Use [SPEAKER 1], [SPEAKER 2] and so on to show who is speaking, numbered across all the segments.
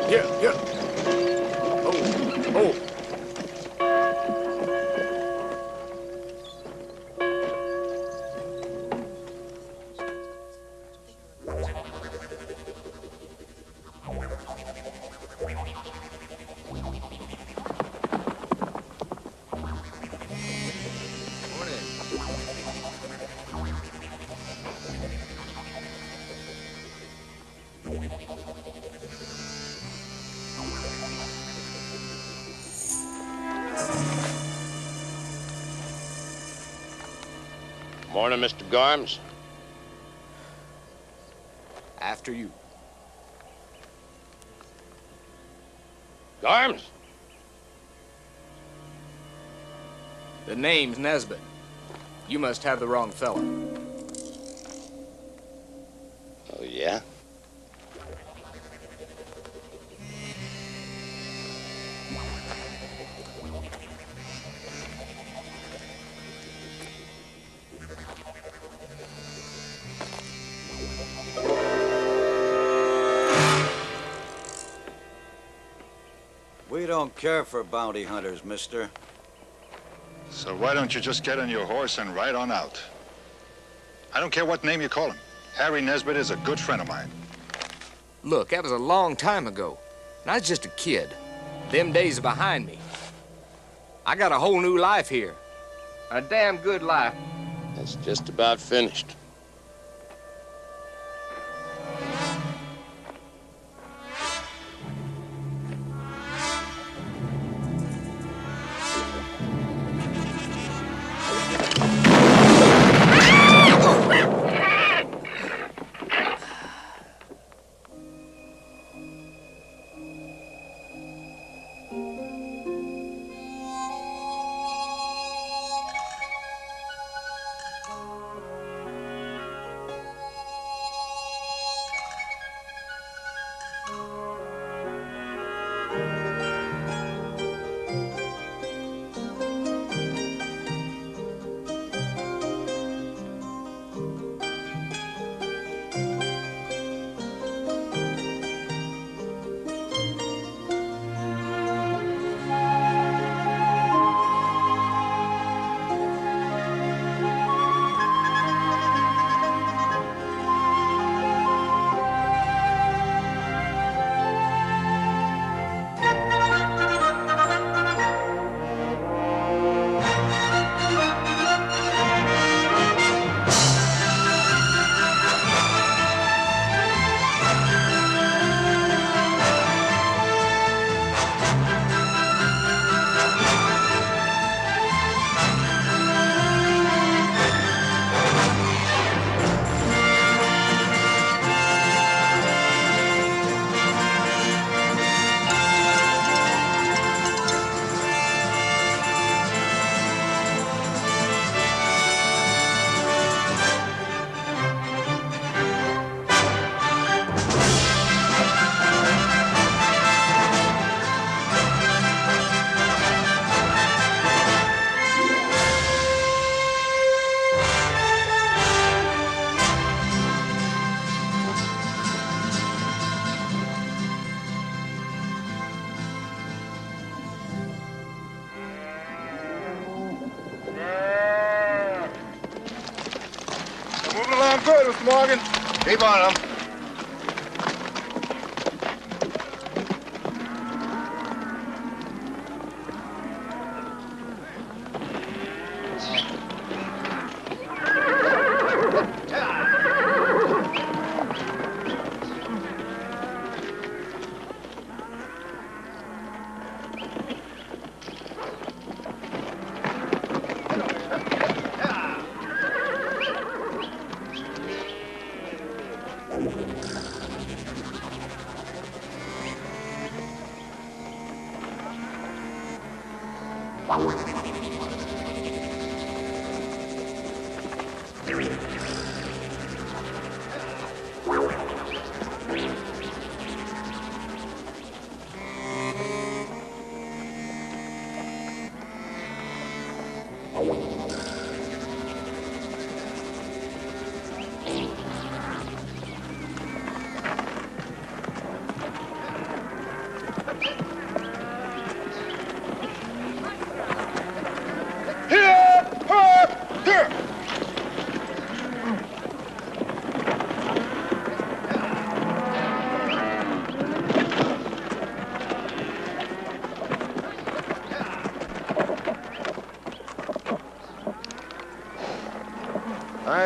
[SPEAKER 1] Yeah, yeah. Oh, oh.
[SPEAKER 2] Morning, Mr. Garms.
[SPEAKER 1] After you.
[SPEAKER 2] Garms?
[SPEAKER 1] The name's Nesbitt. You must have the wrong fella.
[SPEAKER 2] Oh, yeah?
[SPEAKER 3] We don't care for bounty hunters, mister.
[SPEAKER 4] So why don't you just get on your horse and ride on out? I don't care what name you call him. Harry Nesbitt is a good friend of mine.
[SPEAKER 1] Look, that was a long time ago, and I was just a kid. Them days are behind me. I got a whole new life here. A damn good life.
[SPEAKER 2] That's just about finished.
[SPEAKER 4] Moving along good, Mr. Morgan. Keep on him.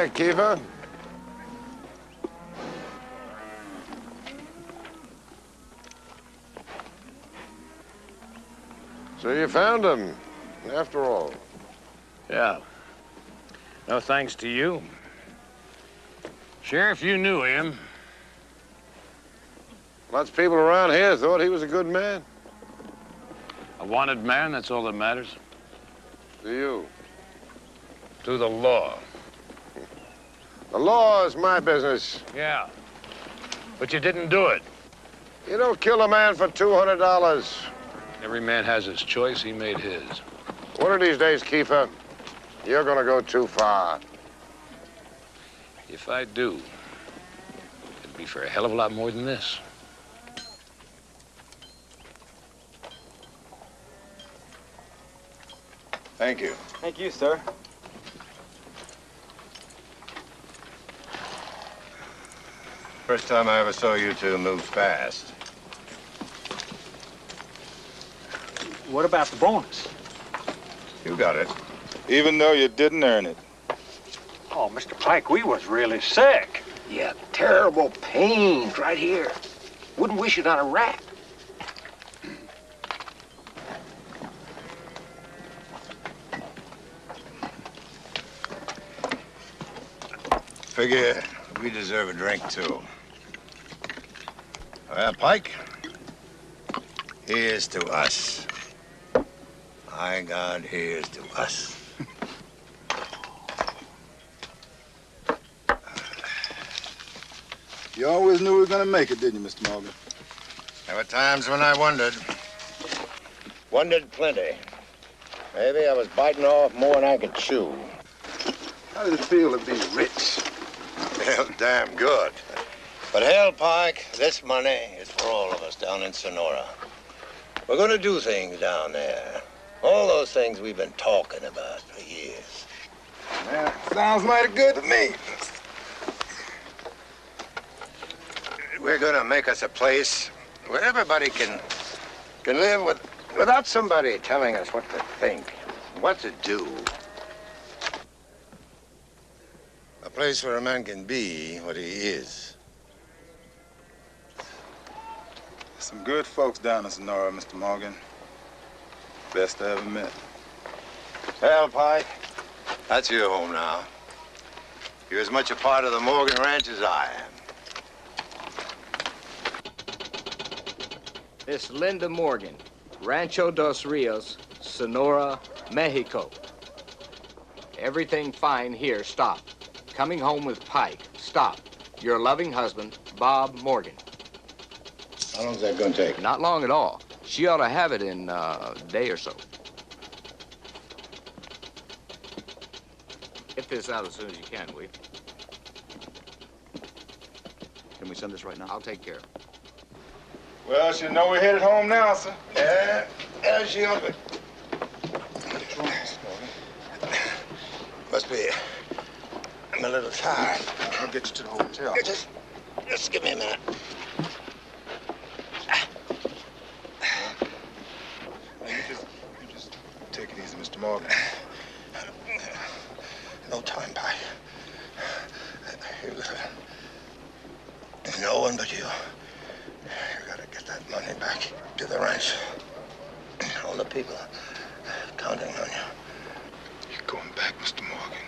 [SPEAKER 2] there, Kiefer. So you found him, after all.
[SPEAKER 5] Yeah. No thanks to you. Sheriff, you knew him.
[SPEAKER 2] Lots of people around here thought he was a good man.
[SPEAKER 5] A wanted man, that's all that matters.
[SPEAKER 2] To you.
[SPEAKER 5] To the law.
[SPEAKER 2] The law is my business.
[SPEAKER 5] Yeah. But you didn't do it.
[SPEAKER 2] You don't kill a man for $200.
[SPEAKER 5] Every man has his choice. He made his.
[SPEAKER 2] One of these days, Kiefer, you're gonna go too far.
[SPEAKER 5] If I do, it'd be for a hell of a lot more than this.
[SPEAKER 4] Thank you.
[SPEAKER 3] Thank you, sir.
[SPEAKER 4] First time I ever saw you two move fast.
[SPEAKER 6] What about the bonus?
[SPEAKER 4] You got it. Even though you didn't earn it.
[SPEAKER 6] Oh, Mr. Pike, we was really sick.
[SPEAKER 1] Yeah, terrible pains right here. Wouldn't wish it on a rat.
[SPEAKER 3] Figure we deserve a drink, too. Well, Pike, here's to us. My God, here's to us.
[SPEAKER 7] You always knew we were gonna make it, didn't you, Mr. Morgan?
[SPEAKER 3] There were times when I wondered. Wondered plenty. Maybe I was biting off more than I could chew.
[SPEAKER 7] How does it feel to be rich?
[SPEAKER 3] Well, damn good. But hell, Pike, this money is for all of us down in Sonora. We're gonna do things down there. All those things we've been talking about for years.
[SPEAKER 7] Yeah, sounds mighty good to me.
[SPEAKER 3] We're gonna make us a place where everybody can live without somebody telling us what to think, what to do. A place where a man can be what he is.
[SPEAKER 7] Some good folks down in Sonora, Mr. Morgan. Best I ever met.
[SPEAKER 3] Well, Pike, that's your home now. You're as much a part of the Morgan Ranch as I am.
[SPEAKER 1] Miss Linda Morgan, Rancho Dos Rios, Sonora, Mexico. Everything fine here, stop. Coming home with Pike, stop. Your loving husband, Bob Morgan.
[SPEAKER 3] How long is that gonna take?
[SPEAKER 1] Not long at all. She ought to have it in a day or so. Get this out as soon as you can, will you?
[SPEAKER 7] Can we send this right now?
[SPEAKER 1] I'll take care of it.
[SPEAKER 7] Well, you know we're headed home now, sir.
[SPEAKER 3] Yeah, she ought to. Must be. I'm a little tired.
[SPEAKER 7] I'll get you to the hotel.
[SPEAKER 3] Just give me a minute.
[SPEAKER 7] You just take it easy, Mr. Morgan.
[SPEAKER 3] No time, Pike. No one but you. You gotta get that money back to the ranch. All the people counting on you.
[SPEAKER 7] You're going back, Mr. Morgan.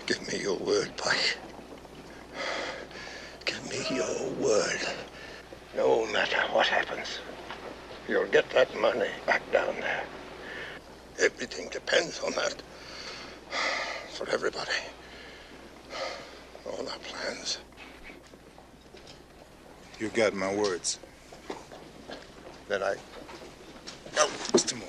[SPEAKER 3] Give me your word, Pike. Give me your word. No matter what happens, you'll get that money back down there. Everything depends on that. For everybody. All our plans.
[SPEAKER 7] You got my words.
[SPEAKER 3] That I...
[SPEAKER 7] No, Mr. Morgan.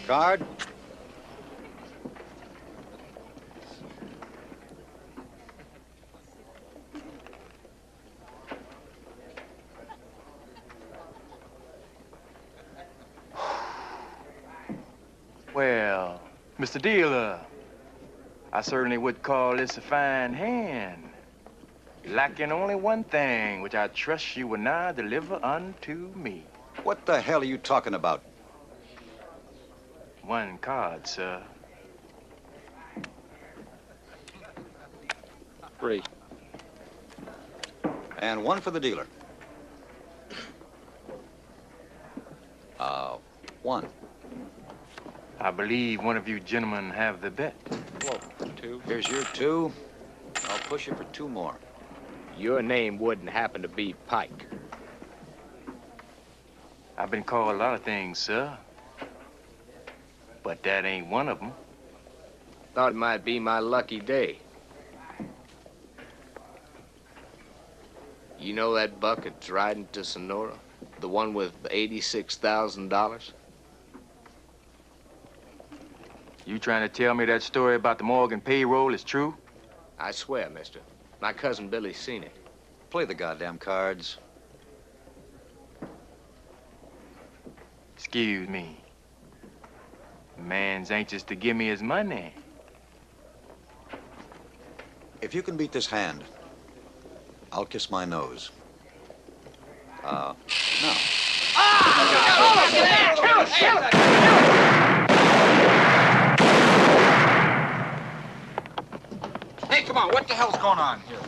[SPEAKER 8] Guard.
[SPEAKER 9] Well, Mr. Dealer, I certainly would call this a fine hand. Lacking only one thing, which I trust you will now deliver unto me.
[SPEAKER 8] What the hell are you talking about?
[SPEAKER 9] One card, sir.
[SPEAKER 5] 3.
[SPEAKER 8] And one for the dealer. 1.
[SPEAKER 9] I believe one of you gentlemen have the bet.
[SPEAKER 5] Whoa, 2.
[SPEAKER 8] Here's your 2. I'll push you for 2 more.
[SPEAKER 1] Your name wouldn't happen to be Pike.
[SPEAKER 9] I've been called a lot of things, sir. But that ain't one of them.
[SPEAKER 1] Thought it might be my lucky day. You know that bucket's riding to Sonora? The one with $86,000?
[SPEAKER 9] You trying to tell me that story about the Morgan payroll is true?
[SPEAKER 1] I swear, mister. My cousin Billy's seen it.
[SPEAKER 8] Play the goddamn cards.
[SPEAKER 9] Excuse me. Man's anxious to give me his money.
[SPEAKER 8] If you can beat this hand, I'll kiss my nose. No.
[SPEAKER 10] Hey, come on, what the hell's going on here?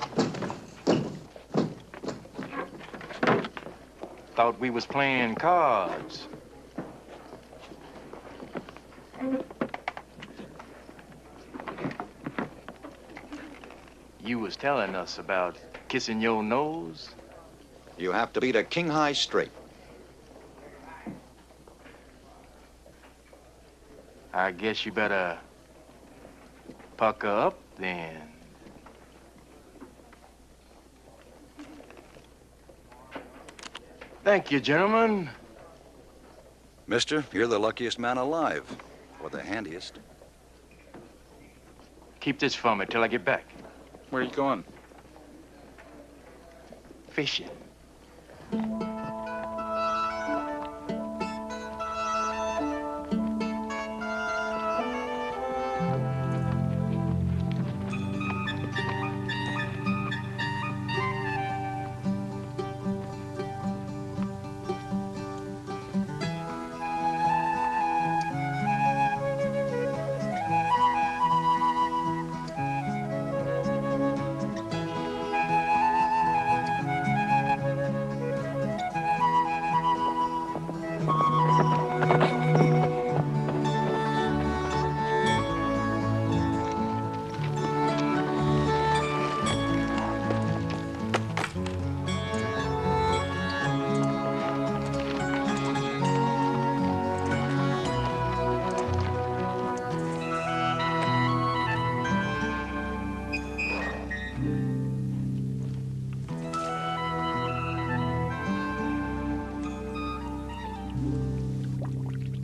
[SPEAKER 9] Thought we was playing cards. You was telling us about kissing your nose?
[SPEAKER 8] You have to beat a king high straight.
[SPEAKER 9] I guess you better pucker up then. Thank you, gentlemen.
[SPEAKER 8] Mister, you're the luckiest man alive. Or the handiest.
[SPEAKER 9] Keep this for me till I get back.
[SPEAKER 10] Where are you going?
[SPEAKER 9] Fishing.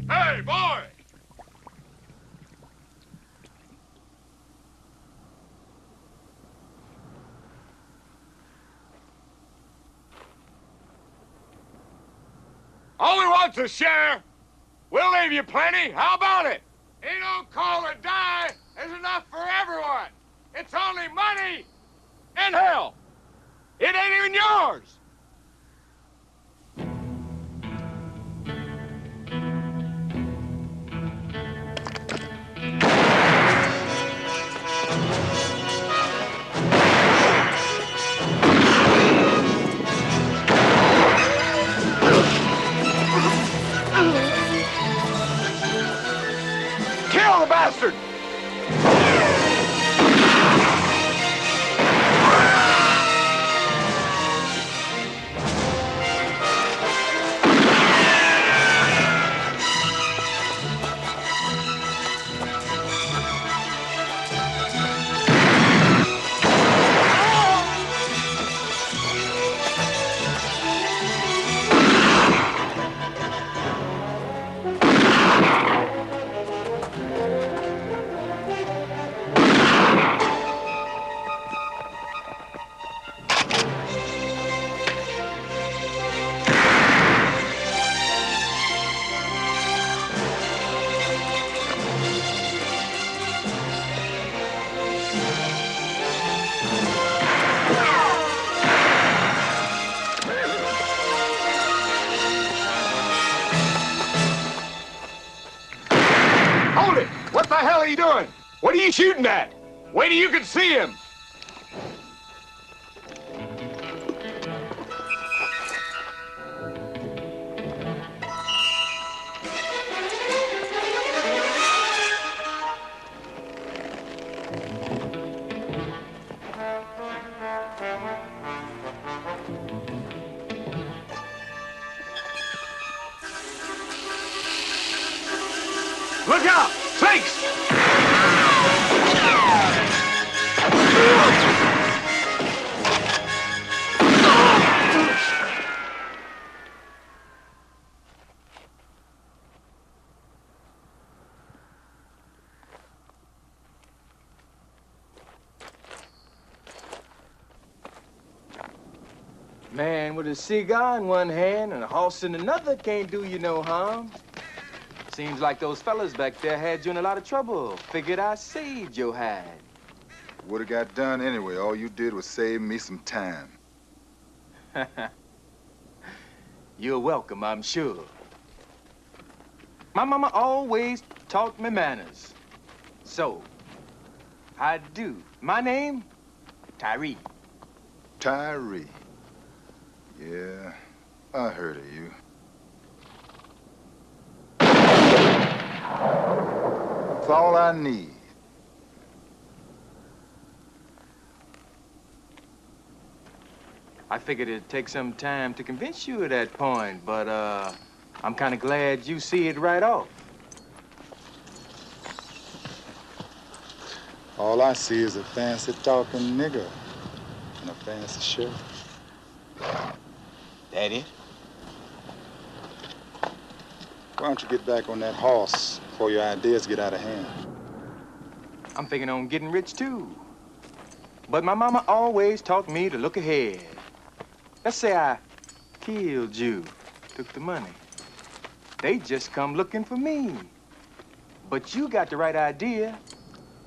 [SPEAKER 2] Hey, boy! All we want's a share. We'll leave you plenty. How about it? Ain't no call or die. There's enough for everyone. It's only money and hell. It ain't even yours.
[SPEAKER 1] Kill the bastard!
[SPEAKER 2] Hold it! What the hell are you doing? What are you shooting at? Wait till you can see him! Look out! Snakes!
[SPEAKER 9] Man with a cigar in one hand and a horse in another can't do you no harm. Seems like those fellas back there had you in a lot of trouble. Figured I saved your hide.
[SPEAKER 7] Would have got done anyway. All you did was save me some time.
[SPEAKER 9] You're welcome, I'm sure. My mama always taught me manners. So, I do. My name, Tyree.
[SPEAKER 7] Tyree. Yeah, I heard of you. That's all I need.
[SPEAKER 9] I figured it'd take some time to convince you at that point, but, I'm kind of glad you see it right off.
[SPEAKER 7] All I see is a fancy-talking nigger and a fancy shirt.
[SPEAKER 8] That it?
[SPEAKER 7] Why don't you get back on that horse before your ideas get out of hand?
[SPEAKER 9] I'm thinking on getting rich, too. But my mama always taught me to look ahead. Let's say I killed you, took the money. They just come looking for me. But you got the right idea.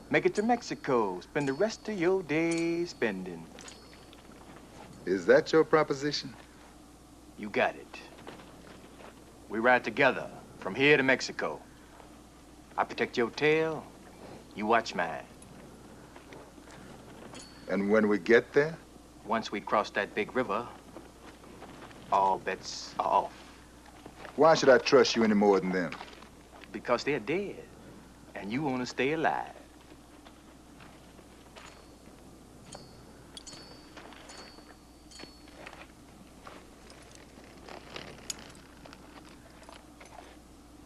[SPEAKER 9] Make it to Mexico, spend the rest of your days spending.
[SPEAKER 7] Is that your proposition?
[SPEAKER 9] You got it. We ride together from here to Mexico. I protect your tail, you watch mine.
[SPEAKER 7] And when we get there?
[SPEAKER 9] Once we cross that big river, all bets are off.
[SPEAKER 7] Why should I trust you any more than them?
[SPEAKER 9] Because they're dead, and you want to stay alive.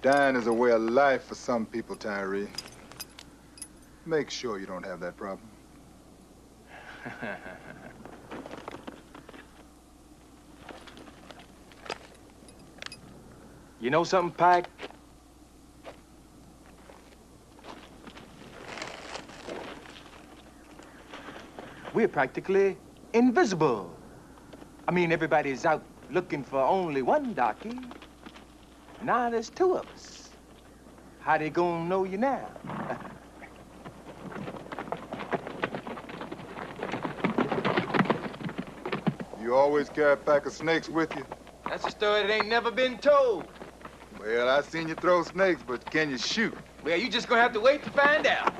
[SPEAKER 7] Dying is a way of life for some people, Tyree. Make sure you don't have that problem.
[SPEAKER 9] You know something, Pike? We're practically invisible. I mean, everybody's out looking for only one darky. Now there's two of us. How they gonna know you now?
[SPEAKER 7] You always carry a pack of snakes with you?
[SPEAKER 9] That's a story that ain't never been told.
[SPEAKER 7] Well, I seen you throw snakes, but can you shoot?
[SPEAKER 9] Well, you just gonna have to wait to find out.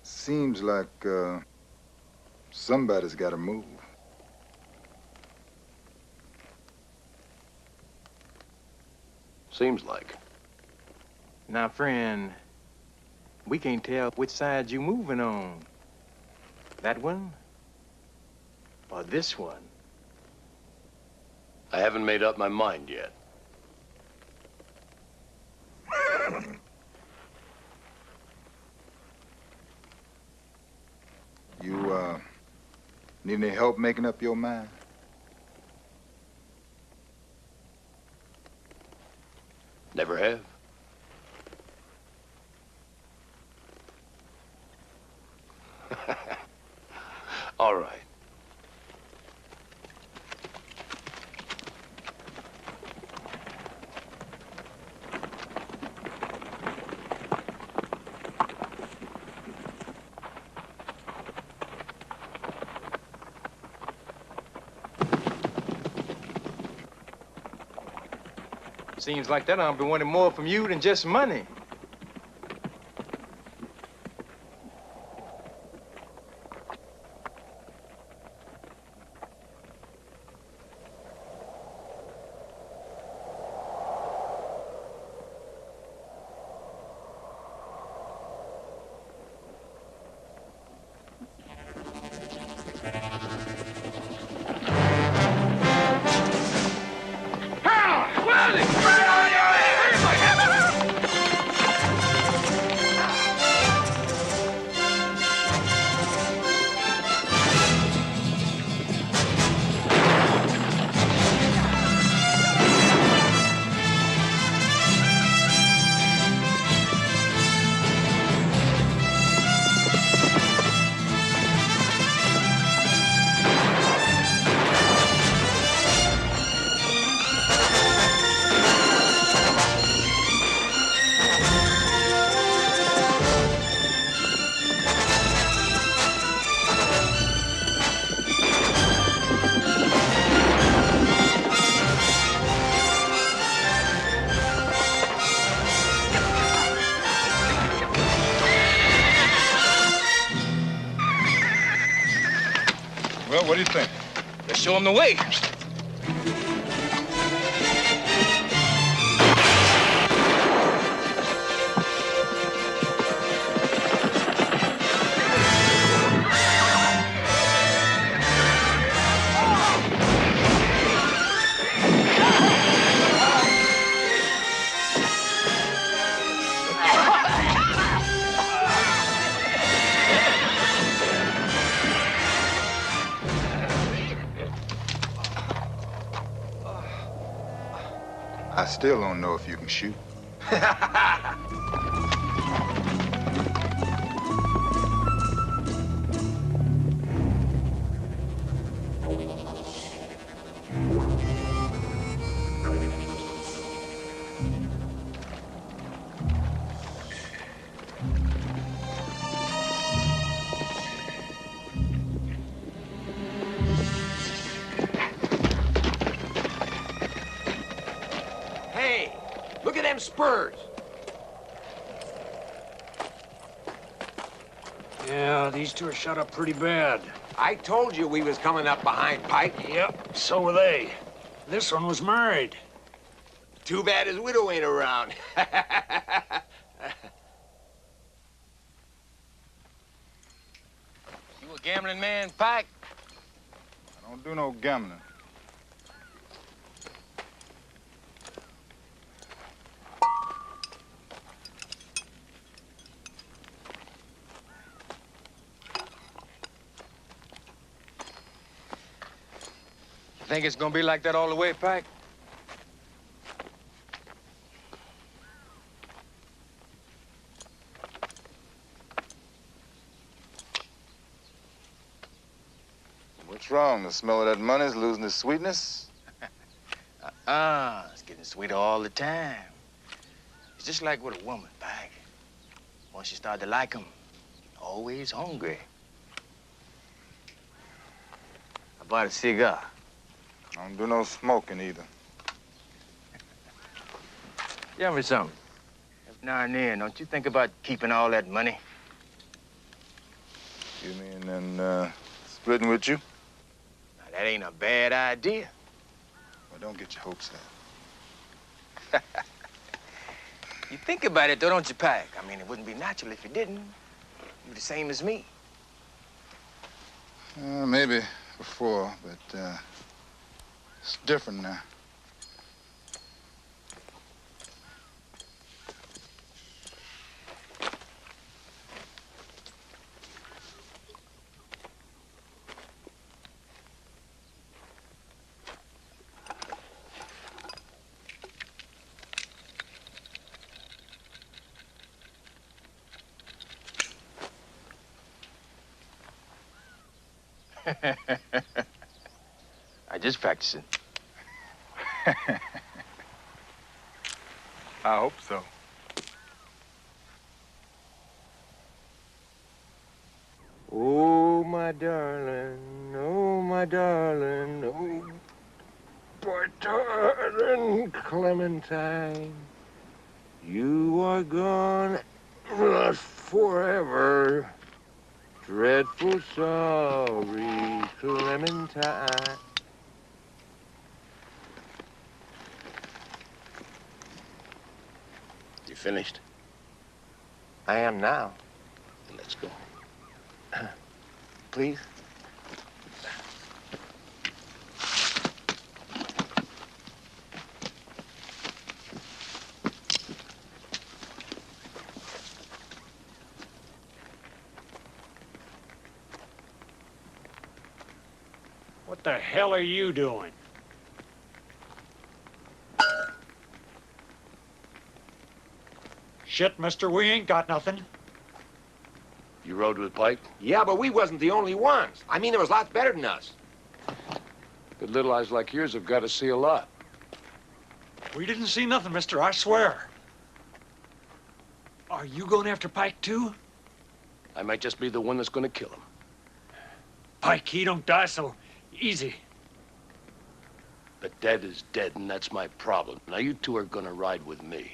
[SPEAKER 7] Seems like, somebody's got to move.
[SPEAKER 5] Seems like.
[SPEAKER 9] Now, friend, we can't tell which side you moving on. That one or this one?
[SPEAKER 5] I haven't made up my mind yet.
[SPEAKER 7] Need any help making up your mind?
[SPEAKER 5] Never have. All right.
[SPEAKER 9] Seems like that I'll be wanting more from you than just money.
[SPEAKER 7] Well, what do you think?
[SPEAKER 10] Let's show him the way.
[SPEAKER 7] I still don't know if you can shoot.
[SPEAKER 1] Hey, look at them spurs.
[SPEAKER 10] Yeah, these two are shot up pretty bad.
[SPEAKER 1] I told you we was coming up behind Pike.
[SPEAKER 10] Yep, so were they. This one was married.
[SPEAKER 1] Too bad his widow ain't around.
[SPEAKER 10] You a gambling man, Pike?
[SPEAKER 7] I don't do no gambling.
[SPEAKER 9] Think it's gonna be like that all the way, Pike?
[SPEAKER 7] What's wrong? The smell of that money's losing its sweetness?
[SPEAKER 9] It's getting sweeter all the time. It's just like with a woman, Pike. Once you start to like 'em, always hungry. I bought a cigar.
[SPEAKER 7] I don't do no smoking either.
[SPEAKER 9] Tell me something. Every now and then, don't you think about keeping all that money?
[SPEAKER 7] You mean then splitting with you?
[SPEAKER 9] Now, that ain't a bad idea.
[SPEAKER 7] Well, don't get your hopes up.
[SPEAKER 9] You think about it, though, don't you, Pike? I mean, it wouldn't be natural if you didn't. You're the same as me.
[SPEAKER 7] Maybe before, but it's different now.
[SPEAKER 9] I just practicing.
[SPEAKER 7] I hope so.
[SPEAKER 9] Oh, my darling, oh, my darling, oh, my darling Clementine, you are gone, not forever. Dreadful sorry, Clementine.
[SPEAKER 5] You finished?
[SPEAKER 9] I am now.
[SPEAKER 5] Then let's go.
[SPEAKER 9] Please?
[SPEAKER 10] What the hell are you doing? Shit, mister, we ain't got nothing.
[SPEAKER 5] You rode with Pike?
[SPEAKER 2] Yeah, but we wasn't the only ones. I mean, there was lots better than us.
[SPEAKER 5] But little eyes like yours have got to see a lot.
[SPEAKER 10] We didn't see nothing, mister, I swear. Are you going after Pike, too?
[SPEAKER 5] I might just be the one that's going to kill him.
[SPEAKER 10] Pike, he don't die so easy.
[SPEAKER 5] But dead is dead, and that's my problem. Now, you two are going to ride with me.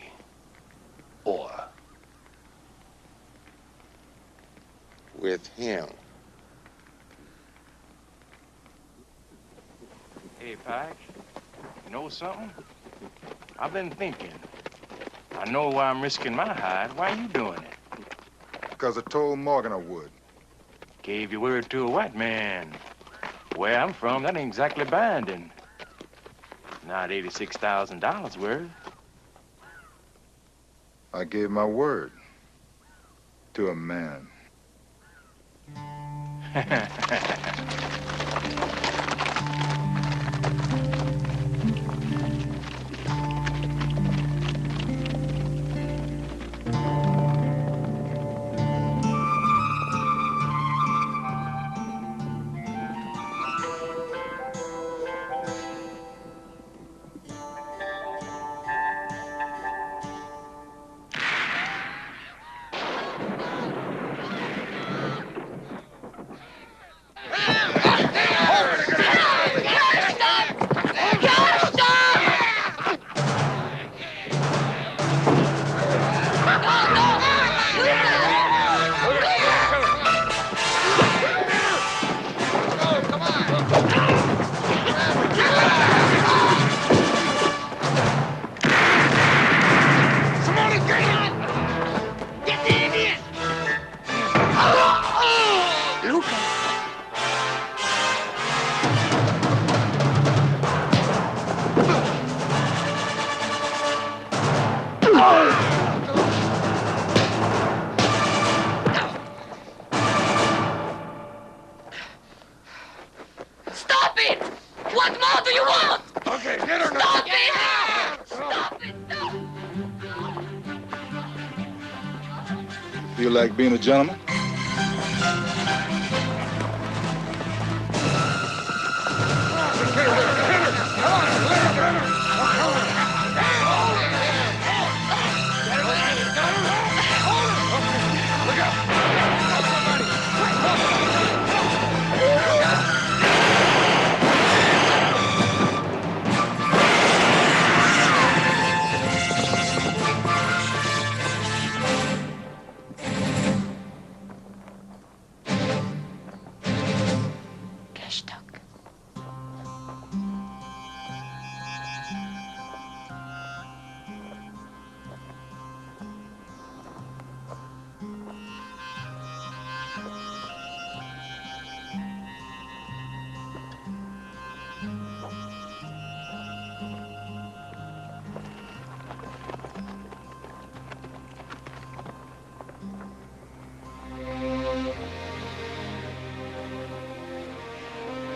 [SPEAKER 5] Or
[SPEAKER 2] With him.
[SPEAKER 9] Hey, Pike, you know something? I've been thinking. I know why I'm risking my hide. Why are you doing it?
[SPEAKER 7] Because I told Morgan I would.
[SPEAKER 9] Gave your word to a white man. Where I'm from, that ain't exactly binding. Not $86,000 worth.
[SPEAKER 7] I gave my word to a man.
[SPEAKER 11] Stop it! What more do you want?
[SPEAKER 2] Okay, get her
[SPEAKER 11] Stop
[SPEAKER 2] now.
[SPEAKER 11] it! Stop it!
[SPEAKER 7] Feel like being a gentleman?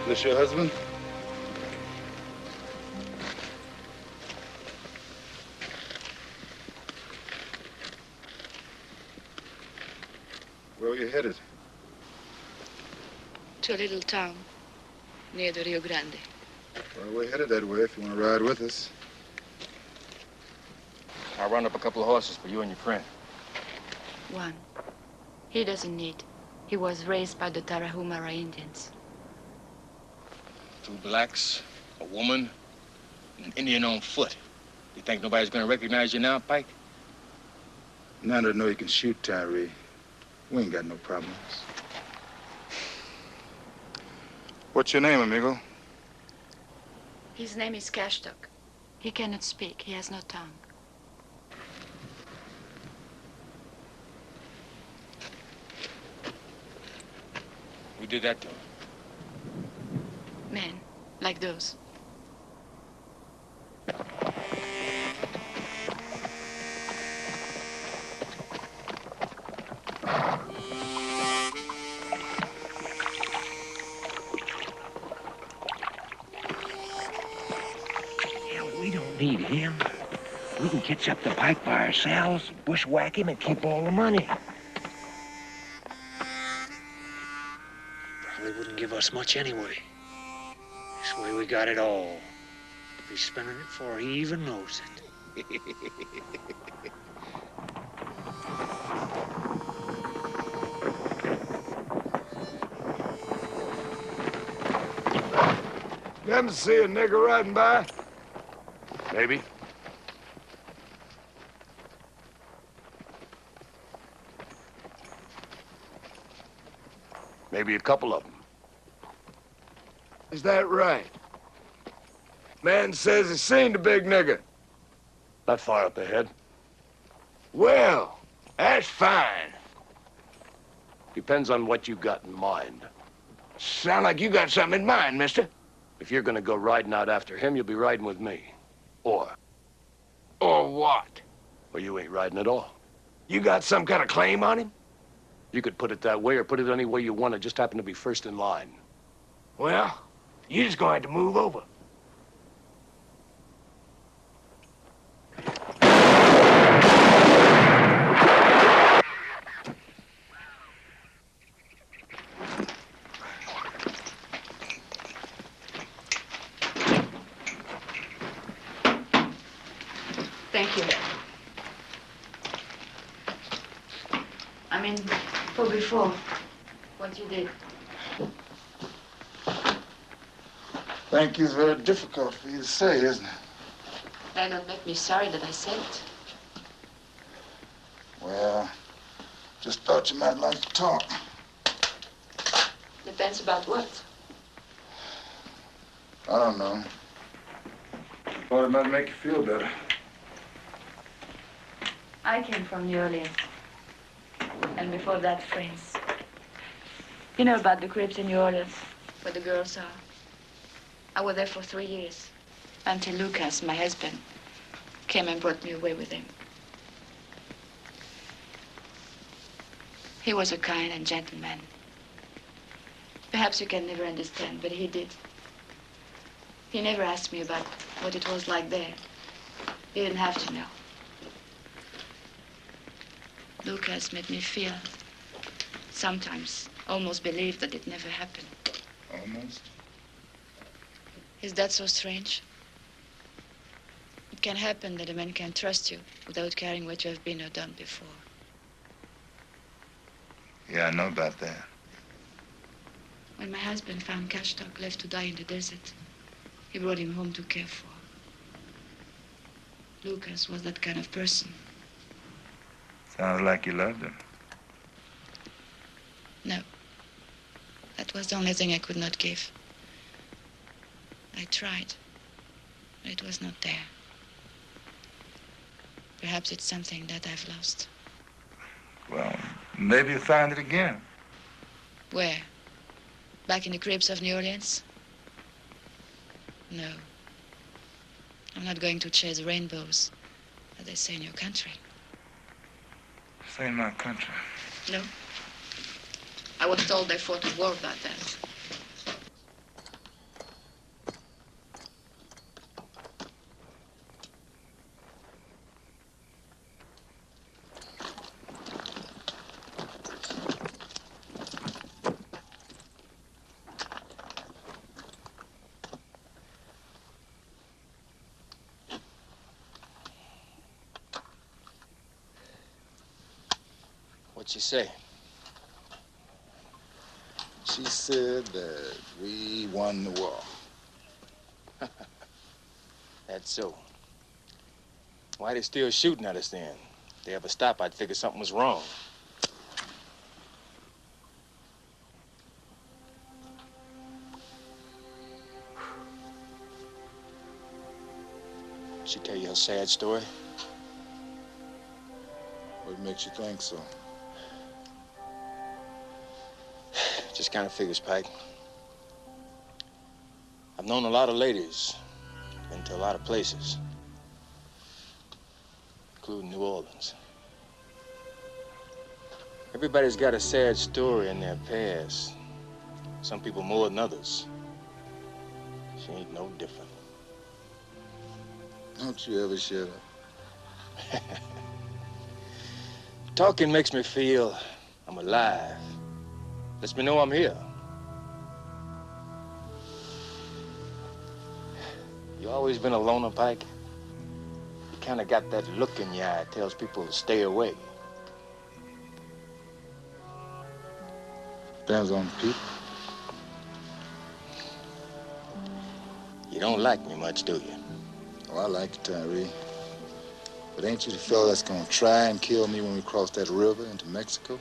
[SPEAKER 7] This your husband? Where are you headed?
[SPEAKER 12] to a little town near the Rio Grande.
[SPEAKER 7] Well, we're headed that way if you want to ride with us.
[SPEAKER 9] I'll run up a couple of horses for you and your friend.
[SPEAKER 12] One. He doesn't need. He was raised by the Tarahumara Indians.
[SPEAKER 9] 2 blacks, a woman, and an Indian on foot. You think nobody's gonna recognize you now, Pike?
[SPEAKER 7] Now that I know you can shoot, Tyree, we ain't got no problems. What's your name, amigo?
[SPEAKER 12] His name is Cashtock. He cannot speak. He has no tongue.
[SPEAKER 9] Who did that to him?
[SPEAKER 12] Men like those.
[SPEAKER 10] We don't need him. We can catch up to Pike by ourselves, bushwhack him, and keep all the money. Probably wouldn't give us much anyway. This way we got it all. He's spending it before he even knows it.
[SPEAKER 2] Them see a nigger riding by?
[SPEAKER 5] Maybe. Maybe a couple of them.
[SPEAKER 2] Is that right? Man says he's seen the big nigger.
[SPEAKER 5] Not far up ahead.
[SPEAKER 2] Well, that's fine.
[SPEAKER 5] Depends on what you got in mind.
[SPEAKER 2] Sound like you got something in mind, mister.
[SPEAKER 5] If you're gonna go riding out after him, you'll be riding with me. Or
[SPEAKER 2] what?
[SPEAKER 5] Or you ain't riding at all.
[SPEAKER 2] You got some kind of claim on him?
[SPEAKER 5] You could put it that way or put it any way you want. It just happen to be first in line.
[SPEAKER 2] Well, you just gonna have to move over.
[SPEAKER 12] Thank you. I mean, for before, what you did.
[SPEAKER 7] Thank you is very difficult for you to say, isn't it?
[SPEAKER 12] That don't make me sorry that I said it.
[SPEAKER 7] Well, just thought you might like to talk.
[SPEAKER 12] Depends about what.
[SPEAKER 7] I don't know. Thought it might make you feel better.
[SPEAKER 12] I came from New Orleans. And before that, France. You know about the cribs in New Orleans, where the girls are. I was there for 3 years, until Lucas, my husband, came and brought me away with him. He was a kind and gentle man. Perhaps you can never understand, but he did. He never asked me about what it was like there. He didn't have to know. Lucas made me feel, sometimes, almost believe that it never happened.
[SPEAKER 7] Almost?
[SPEAKER 12] Is that so strange? It can happen that a man can trust you without caring what you have been or done before.
[SPEAKER 7] Yeah, I know about that.
[SPEAKER 12] When my husband found Cashtock left to die in the desert, he brought him home to care for. Lucas was that kind of person.
[SPEAKER 7] Sounds like you loved him.
[SPEAKER 12] No. That was the only thing I could not give. I tried, but it was not there. Perhaps it's something that I've lost.
[SPEAKER 7] Well, maybe you'll find it again.
[SPEAKER 12] Where? Back in the cribs of New Orleans? No. I'm not going to chase rainbows, as they say in your country.
[SPEAKER 7] This ain't my country.
[SPEAKER 12] No. I was told they fought a war about that.
[SPEAKER 9] What'd she say?
[SPEAKER 13] She said that we won the war.
[SPEAKER 9] That's so. Why they still shooting at us then? If they ever stop, I'd figure something was wrong. She tell you a sad story?
[SPEAKER 13] What makes you think so?
[SPEAKER 9] Just kind of figures, Pike. I've known a lot of ladies, been to a lot of places, including New Orleans. Everybody's got a sad story in their past. Some people more than others. She ain't no different.
[SPEAKER 13] Don't you ever shut up.
[SPEAKER 9] Talking makes me feel I'm alive. Lets me know I'm here. You always been a loner, Pike? You kind of got that look in your eye that tells people to stay away.
[SPEAKER 13] Depends on the people.
[SPEAKER 9] You don't like me much, do you?
[SPEAKER 13] Oh, I like you, Tyree. But ain't you the fellow that's gonna try and kill me when we cross that river into Mexico?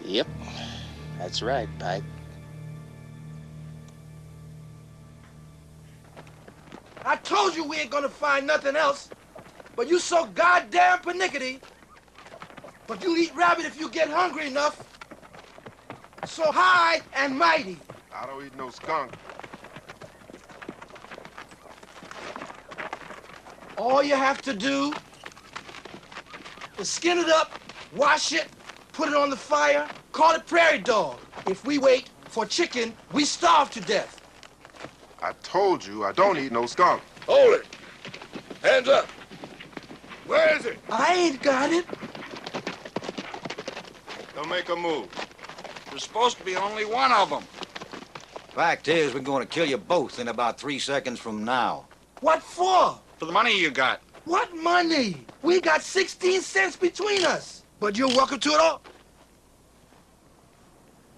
[SPEAKER 9] Yep, that's right, Pike.
[SPEAKER 14] I told you we ain't gonna find nothing else, but you so goddamn pernickety. But you'll eat rabbit if you get hungry enough. So high and mighty.
[SPEAKER 2] I don't eat no skunk.
[SPEAKER 14] All you have to do is skin it up, wash it, put it on the fire, call it prairie dog. If we wait for chicken, we starve to death.
[SPEAKER 2] I told you I don't eat no skunk.
[SPEAKER 15] Hold it. Hands up.
[SPEAKER 2] Where is it?
[SPEAKER 14] I ain't got it.
[SPEAKER 2] Don't make a move.
[SPEAKER 15] There's supposed to be only one of them.
[SPEAKER 8] Fact is, we're going to kill you both in about 3 seconds from now.
[SPEAKER 14] What for?
[SPEAKER 15] For the money you got.
[SPEAKER 14] What money? We got 16 cents between us. But you're welcome to it all.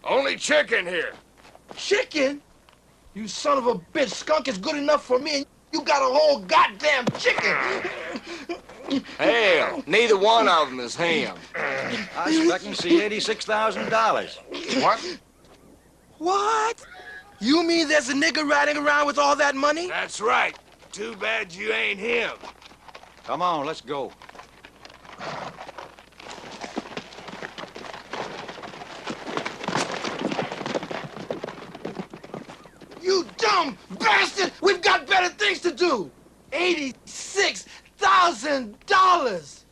[SPEAKER 15] Only chicken here.
[SPEAKER 14] Chicken? You son of a bitch. Skunk is good enough for me, and you got a whole goddamn chicken.
[SPEAKER 1] Hell, neither one of them is ham.
[SPEAKER 8] I expect to see $86,000.
[SPEAKER 2] What?
[SPEAKER 14] What? You mean there's a nigger riding around with all that money?
[SPEAKER 15] That's right. Too bad you ain't him.
[SPEAKER 8] Come on, let's go.
[SPEAKER 14] You dumb bastard! We've got better things to do! $86,000!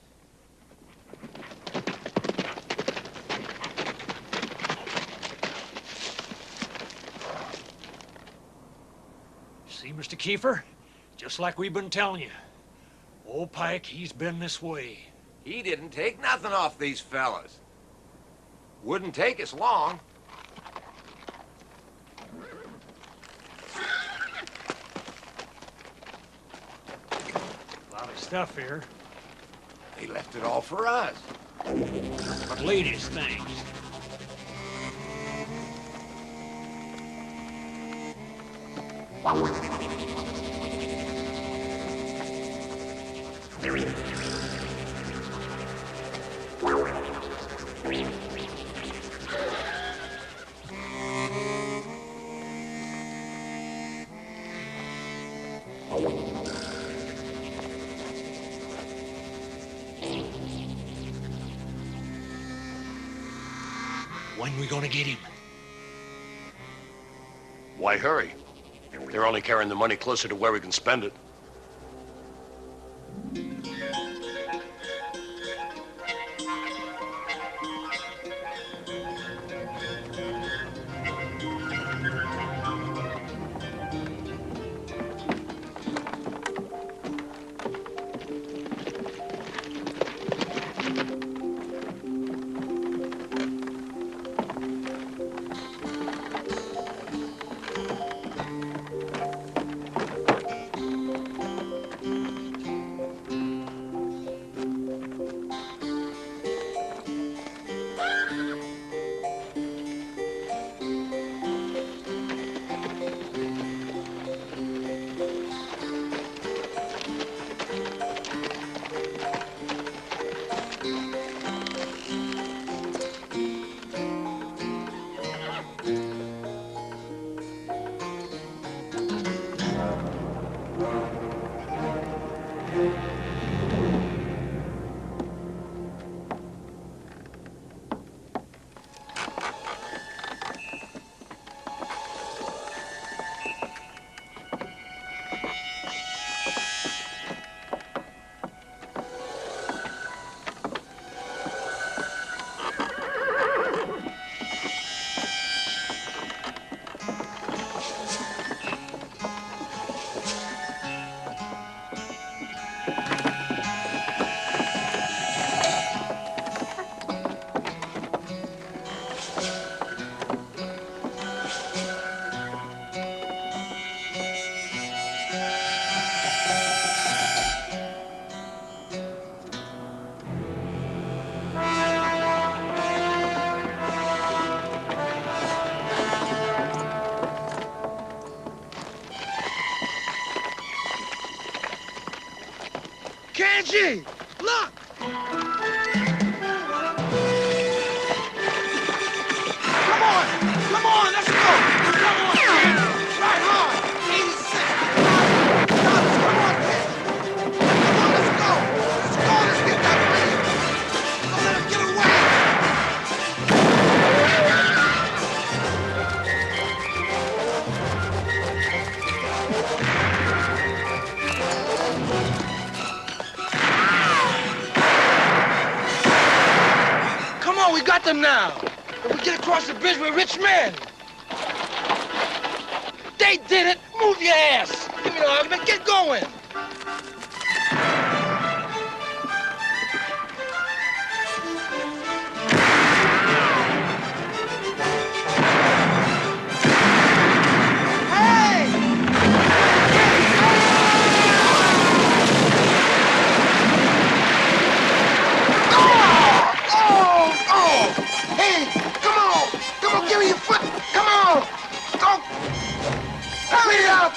[SPEAKER 10] See, Mr. Kiefer? Just like we've been telling you. Old Pike, he's been this way.
[SPEAKER 15] He didn't take nothing off these fellas. Wouldn't take us long.
[SPEAKER 10] A lot of stuff here.
[SPEAKER 15] They left it all for us.
[SPEAKER 10] But ladies' things. When we gonna get him?
[SPEAKER 5] Why hurry? They're only carrying the money closer to where we can spend it.
[SPEAKER 14] Kanji! Look! Come on, let's go! Come on, man! Right hard! 86! $5. Come on, kid! Come on, let's go! Let's go, let's get that money! Don't let him get away! Come on, we got them now! If we get across the bridge, we're rich men! They did it! Move your ass! Give me the argument, get going!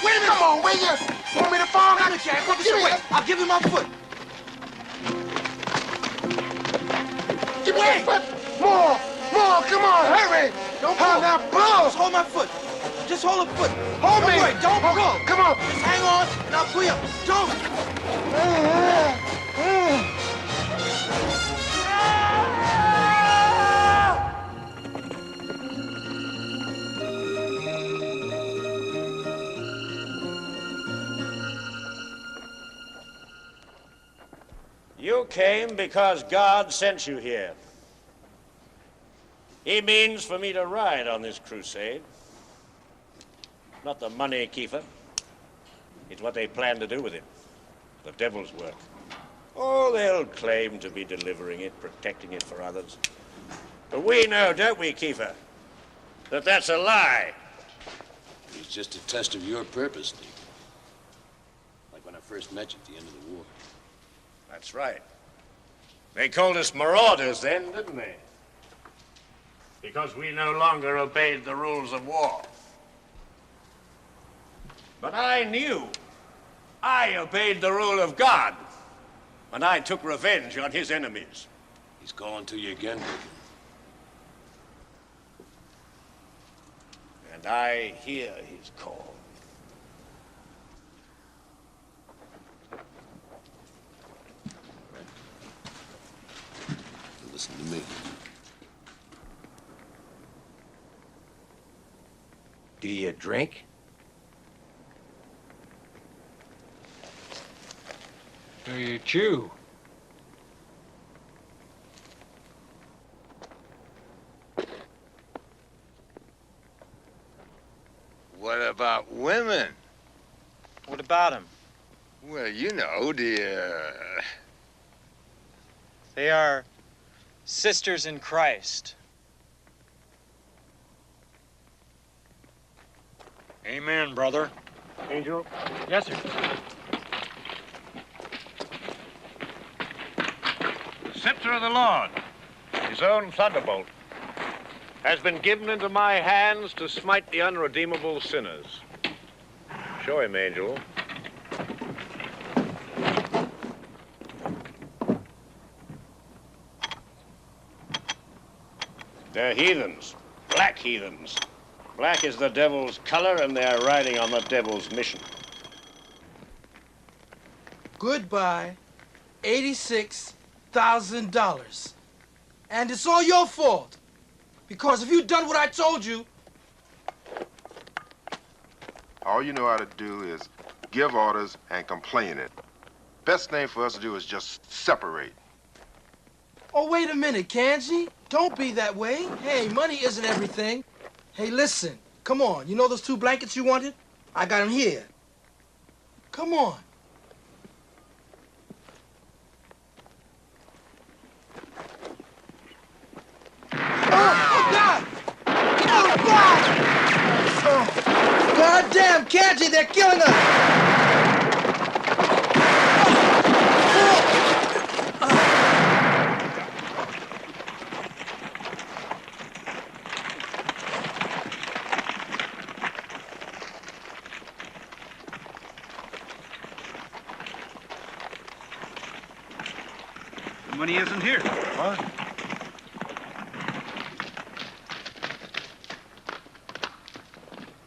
[SPEAKER 14] Wait a minute! Come on, wait here! Want me to fall? Give me it! I'll give you my foot! Give me your foot! More! More! Come on, hurry! Don't pull! Now pull! Just hold my foot! Just hold a foot! Hold me! Don't pull! Come on! Just hang on, and I'll pull you up! Don't!
[SPEAKER 10] You came because God sent you here. He means for me to ride on this crusade. Not the money, Kiefer. It's what they plan to do with it. The devil's work. Oh, they'll claim to be delivering it, protecting it for others. But we know, don't we, Kiefer, that that's a lie.
[SPEAKER 5] It's just a test of your purpose, Steve. Like when I first met you at the end of the war.
[SPEAKER 10] That's right. They called us marauders then, didn't they? Because we no longer obeyed the rules of war. But I knew I obeyed the rule of God when I took revenge on his enemies.
[SPEAKER 5] He's calling to you again, Bacon.
[SPEAKER 10] And I hear his call.
[SPEAKER 5] Listen to me.
[SPEAKER 15] Do you drink?
[SPEAKER 6] Do you chew?
[SPEAKER 2] What about women?
[SPEAKER 6] What about them?
[SPEAKER 2] Well, you know,
[SPEAKER 6] They are sisters in Christ. Amen, brother.
[SPEAKER 10] Angel?
[SPEAKER 6] Yes, sir.
[SPEAKER 10] The scepter of the Lord, his own thunderbolt, has been given into my hands to smite the unredeemable sinners. Show him, Angel. They're heathens, black heathens. Black is the devil's color, and they're riding on the devil's mission.
[SPEAKER 14] Goodbye, $86,000. And it's all your fault. Because if you'd done what I told you...
[SPEAKER 16] All you know how to do is give orders and complain it. Best thing for us to do is just separate.
[SPEAKER 14] Oh, wait a minute, Kanji. Don't be that way. Hey, money isn't everything. Hey, listen. Come on. You know those 2 blankets you wanted? I got them here. Come on. Oh, God! Oh, God! Oh, goddamn, Kanji, they're killing us!
[SPEAKER 17] The money isn't here.
[SPEAKER 16] What?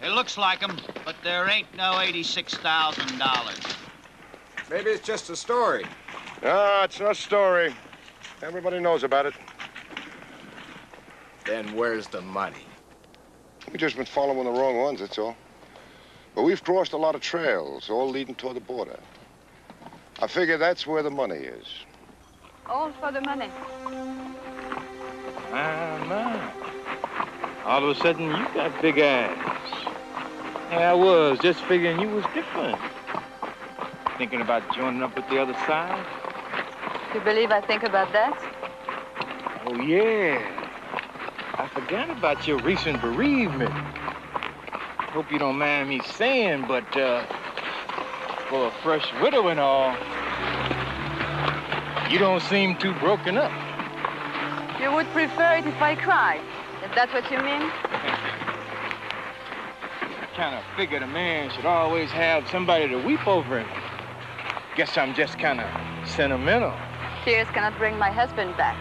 [SPEAKER 18] It looks like 'em, but there ain't no $86,000.
[SPEAKER 1] Maybe it's just a story.
[SPEAKER 16] No, it's no story. Everybody knows about it.
[SPEAKER 1] Then where's the money?
[SPEAKER 16] We've just been following the wrong ones, that's all. But we've crossed a lot of trails, all leading toward the border. I figure that's where the money is.
[SPEAKER 12] All for the money.
[SPEAKER 9] My. All of a sudden, you got big eyes. Yeah, I was just figuring you was different. Thinking about joining up with the other side?
[SPEAKER 12] You believe I think about that?
[SPEAKER 9] Oh, yeah. I forgot about your recent bereavement. Hope you don't mind me saying, but, for a fresh widow and all, you don't seem too broken up.
[SPEAKER 12] You would prefer it if I cried. Is that what you mean?
[SPEAKER 9] I kind of figured a man should always have somebody to weep over him. Guess I'm just kind of sentimental.
[SPEAKER 12] Tears cannot bring my husband back.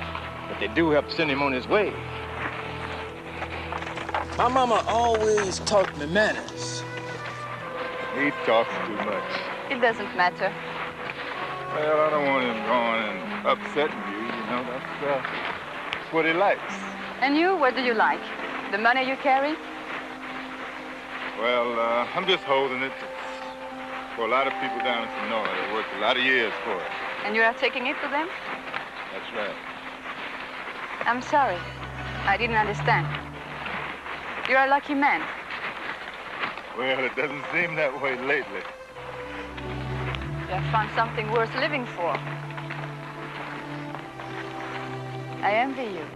[SPEAKER 9] But they do help send him on his way.
[SPEAKER 19] My mama always taught me manners.
[SPEAKER 4] He talks too much.
[SPEAKER 12] It doesn't matter.
[SPEAKER 4] Well, I don't want him going and upsetting you, you know. That's what he likes.
[SPEAKER 12] And you, what do you like? The money you carry?
[SPEAKER 4] Well, I'm just holding it for a lot of people down in Sonora. They worked a lot of years for it.
[SPEAKER 12] And you are taking it to them?
[SPEAKER 4] That's right.
[SPEAKER 12] I'm sorry. I didn't understand. You're a lucky man.
[SPEAKER 4] Well, it doesn't seem that way lately.
[SPEAKER 12] You have found something worth living for. I envy you.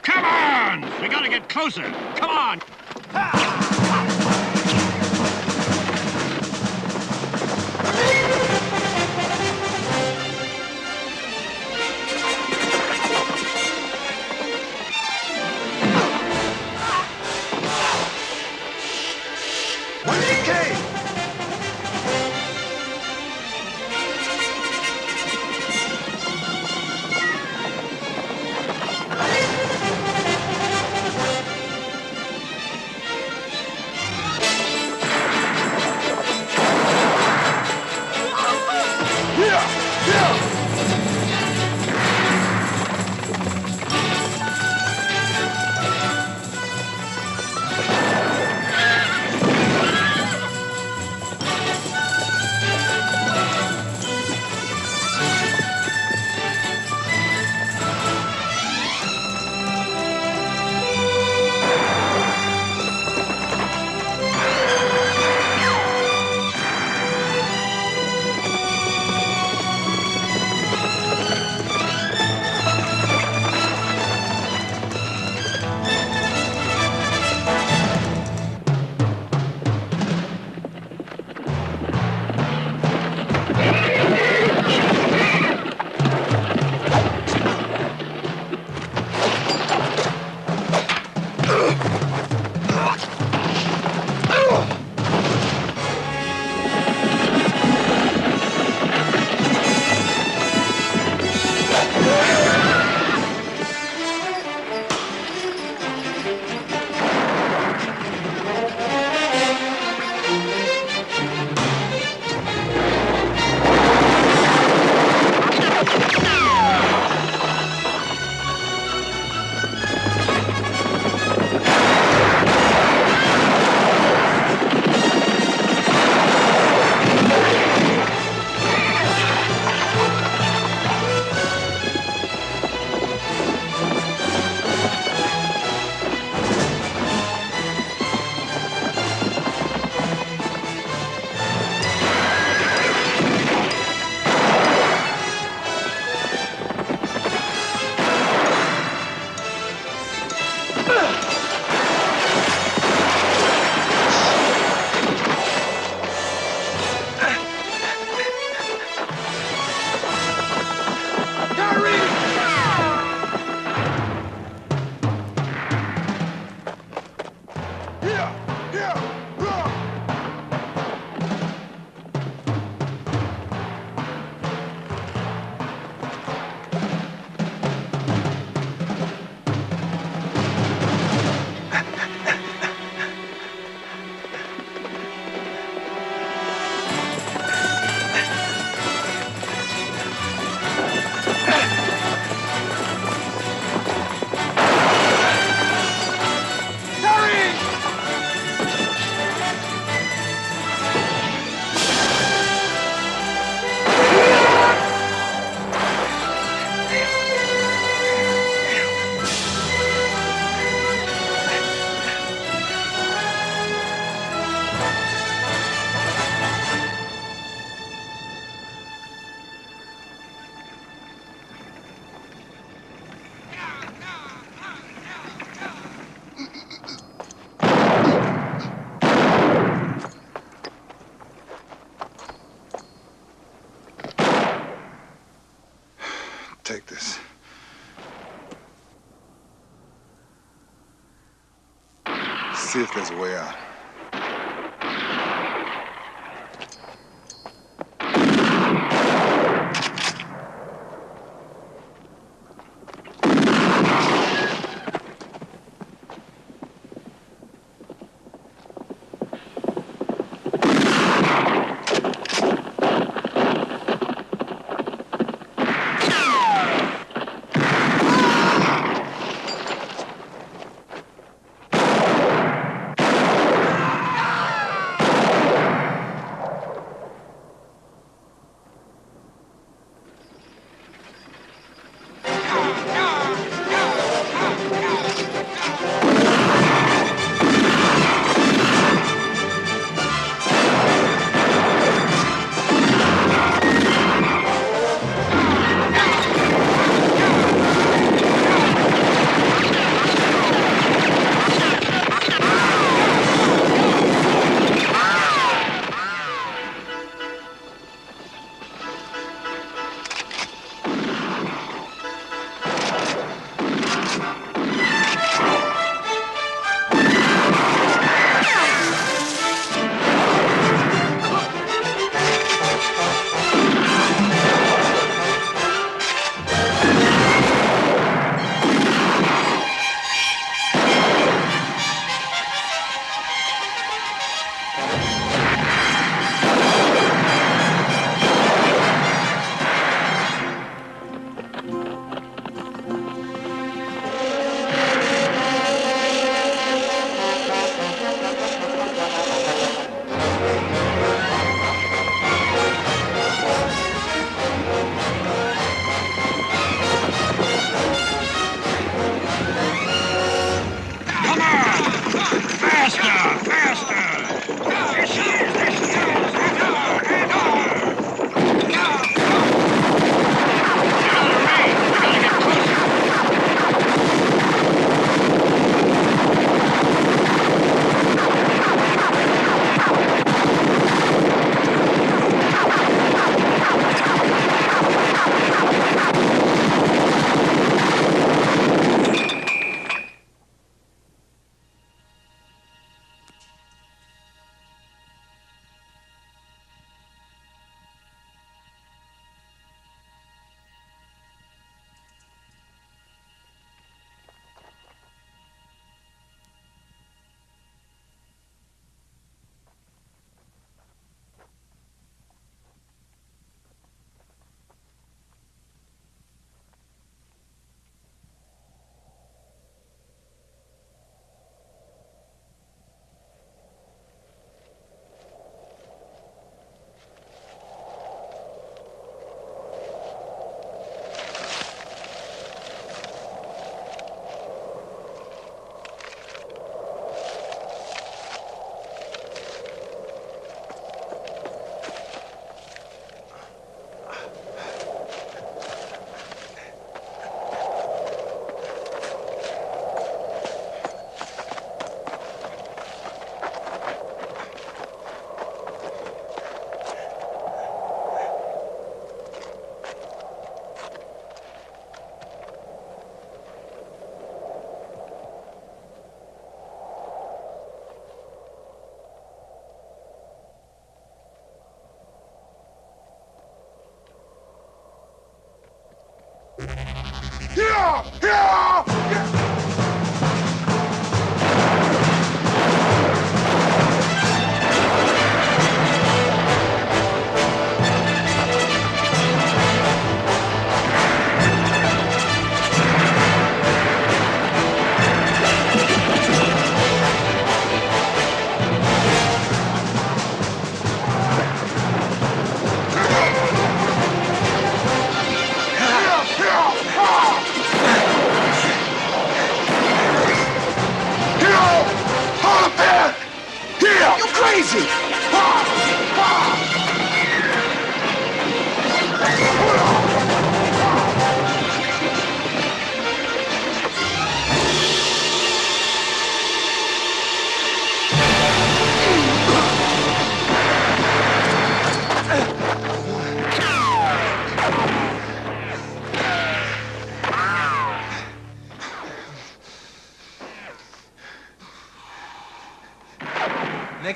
[SPEAKER 2] Come on!
[SPEAKER 18] We gotta get closer. Come on.
[SPEAKER 2] When he came,
[SPEAKER 7] see if there's a way out.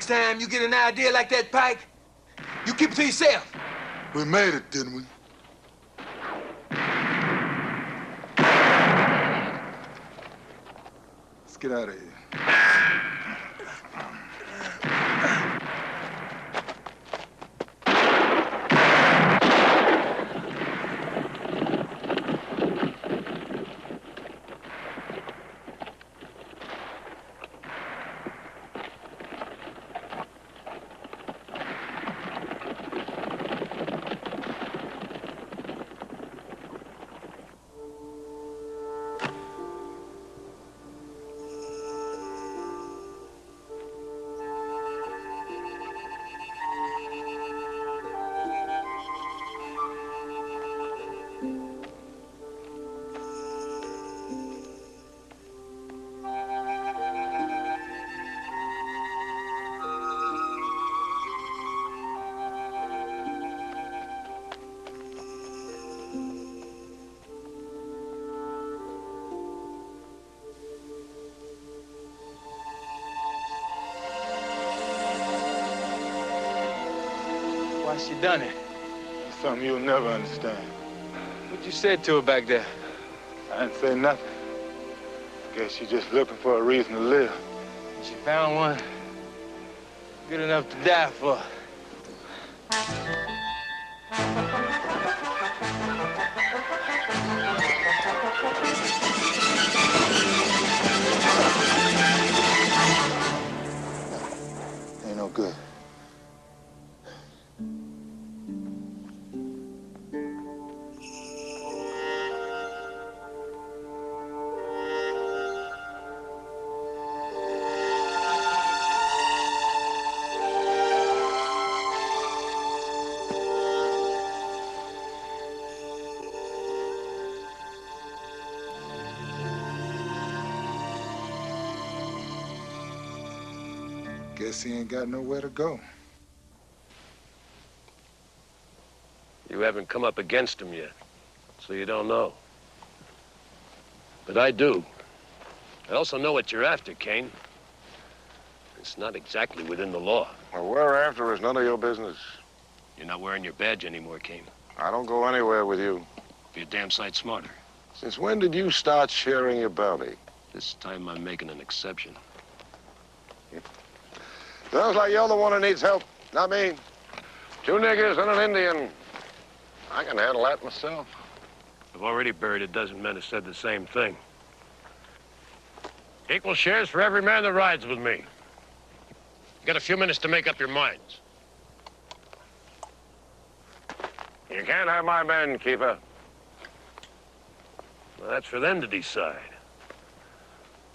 [SPEAKER 14] Next time you get an idea like that, Pike, you keep it to yourself.
[SPEAKER 13] We made it, didn't we? Let's get out of here.
[SPEAKER 19] Why she done it?
[SPEAKER 7] It's something you'll never understand.
[SPEAKER 19] What you said to her back there?
[SPEAKER 7] I didn't say nothing. Guess she's just looking for a reason to live.
[SPEAKER 19] She found one good enough to die for.
[SPEAKER 13] Ain't no good. Guess he ain't got nowhere to go.
[SPEAKER 5] You haven't come up against him yet, so you don't know. But I do. I also know what you're after, Kane. It's not exactly within the law.
[SPEAKER 16] What we're after is none of your business.
[SPEAKER 5] You're not wearing your badge anymore, Kane.
[SPEAKER 16] I don't go anywhere with you.
[SPEAKER 5] Be a damn sight smarter.
[SPEAKER 16] Since when did you start sharing your bounty?
[SPEAKER 5] This time I'm making an exception.
[SPEAKER 16] Sounds like you're the one who needs help, not me. 2 niggers and an Indian. I can handle that myself.
[SPEAKER 5] I've already buried a dozen men who said the same thing. Equal shares for every man that rides with me. You got a few minutes to make up your minds.
[SPEAKER 16] You can't have my men, Keeper.
[SPEAKER 5] Well, that's for them to decide.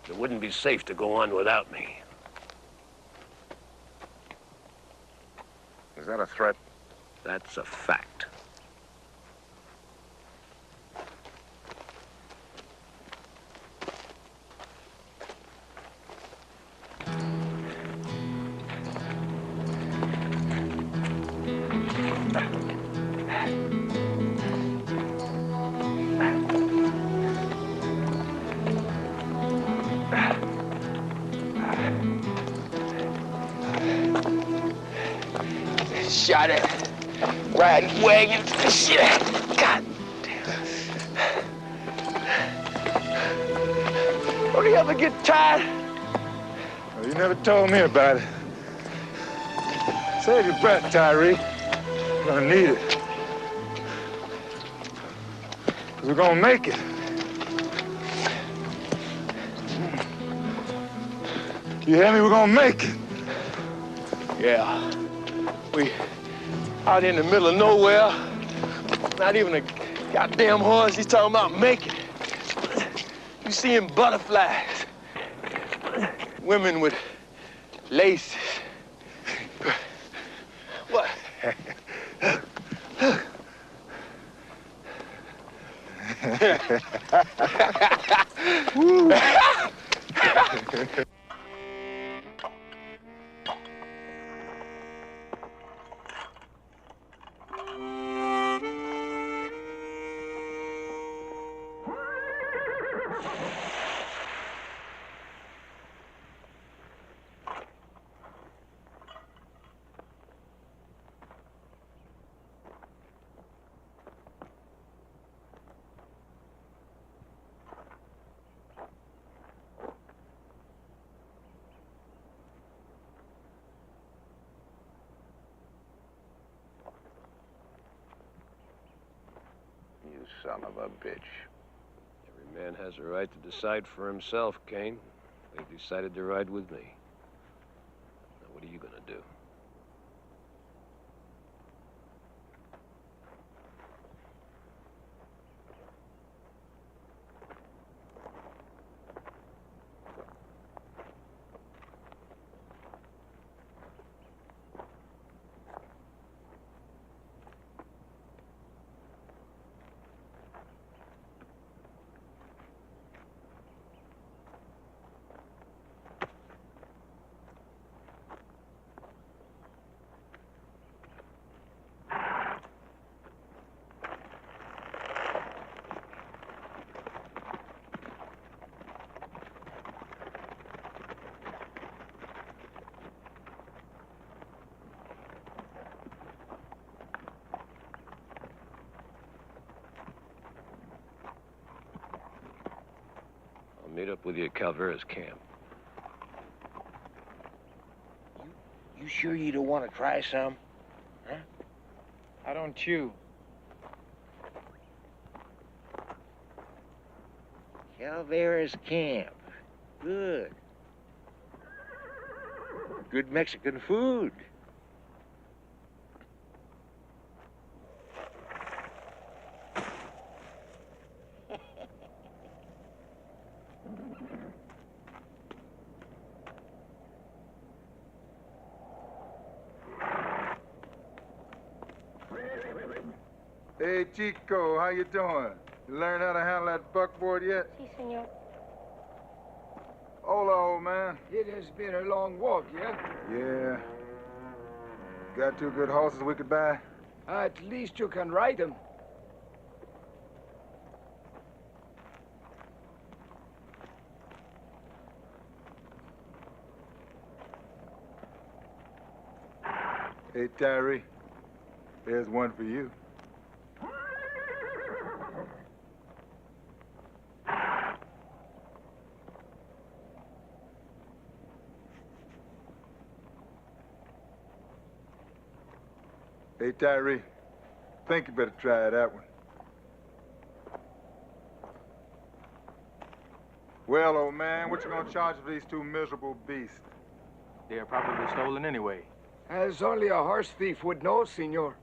[SPEAKER 5] It wouldn't be safe to go on without me.
[SPEAKER 16] Is that a threat?
[SPEAKER 5] That's a fact.
[SPEAKER 19] Shot at riding wagons and shit. God damn. Don't you ever get tired?
[SPEAKER 7] Well, you never told me about it. Save your breath, Tyree. You're gonna need it. 'Cause we're gonna make it. You hear me? We're gonna make it.
[SPEAKER 19] Yeah. We out in the middle of nowhere. Not even a goddamn horse. He's talking about making it. You seeing butterflies. Women with laces. What?
[SPEAKER 7] Woo.
[SPEAKER 17] son of a bitch.
[SPEAKER 5] Every man has a right to decide for himself, Kane. They've decided to ride with me. Now, what are you gonna do? Meet up with you at Calvera's camp.
[SPEAKER 10] You sure you don't want to try some? Huh?
[SPEAKER 9] I don't chew.
[SPEAKER 10] Calvera's camp. Good. Good Mexican food.
[SPEAKER 7] Hey, Chico, how you doing? You learn how to handle that buckboard yet?
[SPEAKER 20] Si, senor.
[SPEAKER 7] Hola, old man.
[SPEAKER 2] It has been a long walk, yeah?
[SPEAKER 7] Yeah. Got 2 good horses we could buy?
[SPEAKER 2] At least you can ride them.
[SPEAKER 7] Hey, Tyree. There's one for you. Hey, Tyree, think you better try that one. Well, old man, what you gonna charge for these 2 miserable beasts?
[SPEAKER 9] They're probably stolen anyway.
[SPEAKER 2] As only a horse thief would know, senor.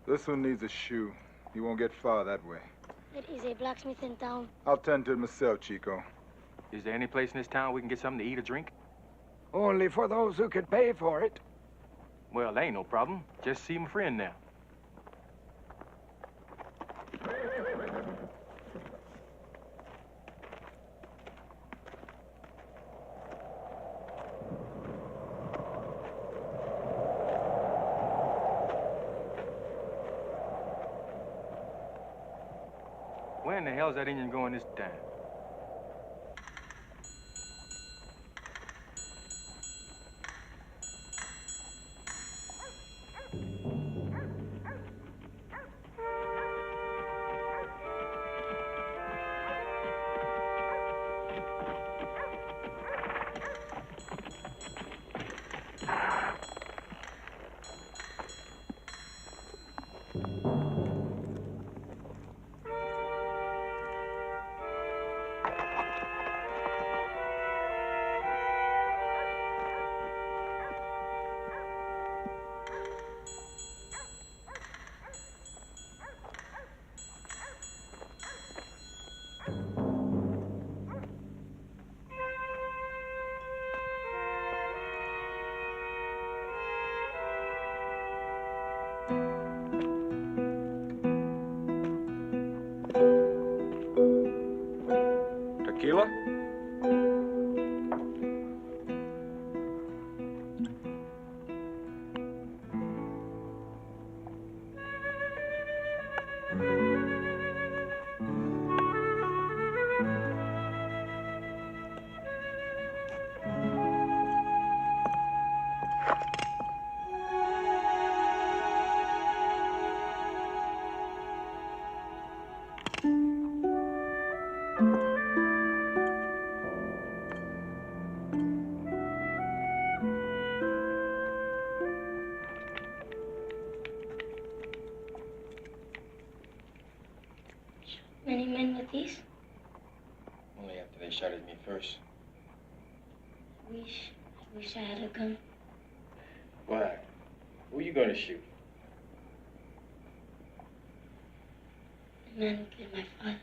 [SPEAKER 7] This one needs a shoe. He won't get far that way.
[SPEAKER 20] There is a blacksmith in town.
[SPEAKER 7] I'll tend to it myself, Chico.
[SPEAKER 9] Is there any place in this town we can get something to eat or drink?
[SPEAKER 2] Only for those who could pay for it.
[SPEAKER 9] Well, that ain't no problem. Just see my friend now. Where in the hell's that Indian going this time?
[SPEAKER 20] this?
[SPEAKER 9] Only after they shot at me first.
[SPEAKER 20] I wish I had a gun.
[SPEAKER 9] Why? Who are you gonna shoot?
[SPEAKER 20] The man who killed my father.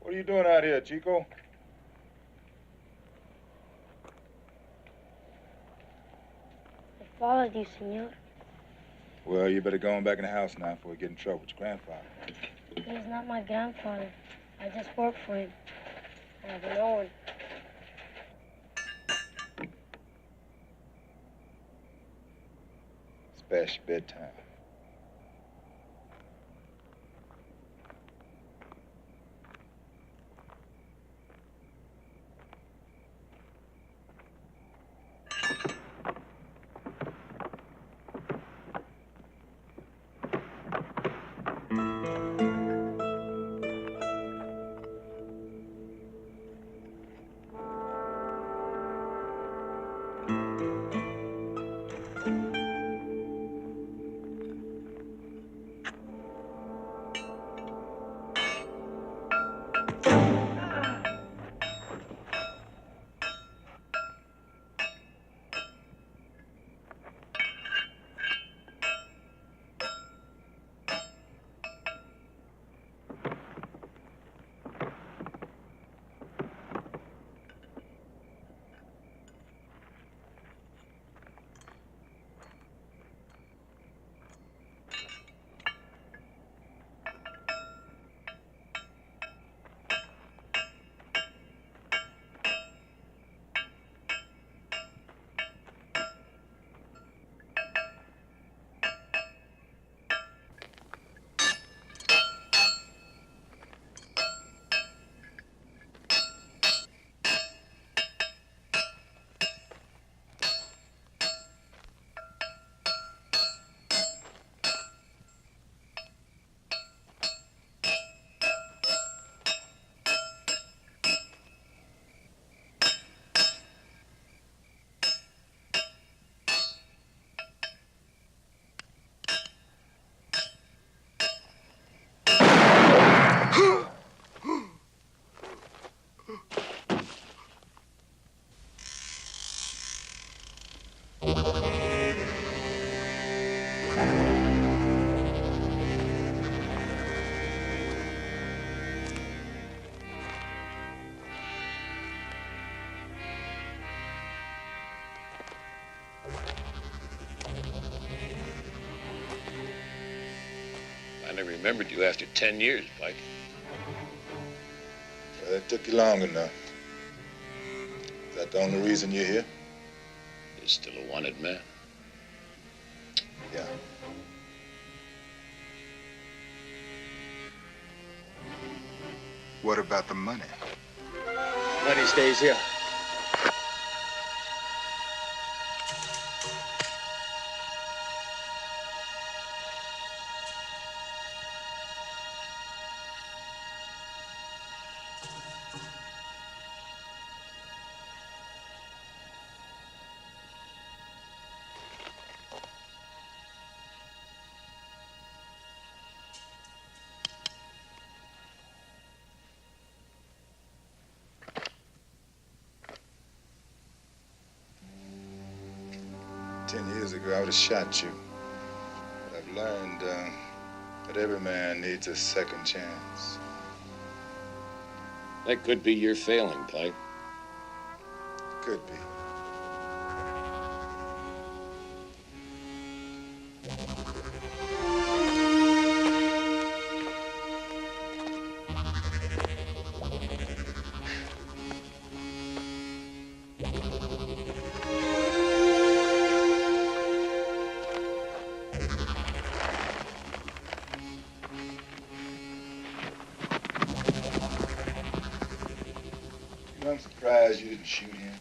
[SPEAKER 13] What are you doing out here, Chico?
[SPEAKER 20] I followed you, senor.
[SPEAKER 13] Well, you better go on back in the house now before we get in trouble with your grandfather.
[SPEAKER 20] He is not my grandfather. I just work for him. I have no one.
[SPEAKER 13] It's past your bedtime.
[SPEAKER 5] I never remembered you after 10 years, Pike.
[SPEAKER 13] Well, that took you long enough. Is that the only reason you're here?
[SPEAKER 5] You're still a wanted man.
[SPEAKER 13] Yeah. What about the money?
[SPEAKER 9] Money stays here.
[SPEAKER 13] Years ago, I would have shot you. But I've learned that every man needs a second chance.
[SPEAKER 5] That could be your failing, Pike.
[SPEAKER 13] Could be. I'm surprised you didn't shoot him.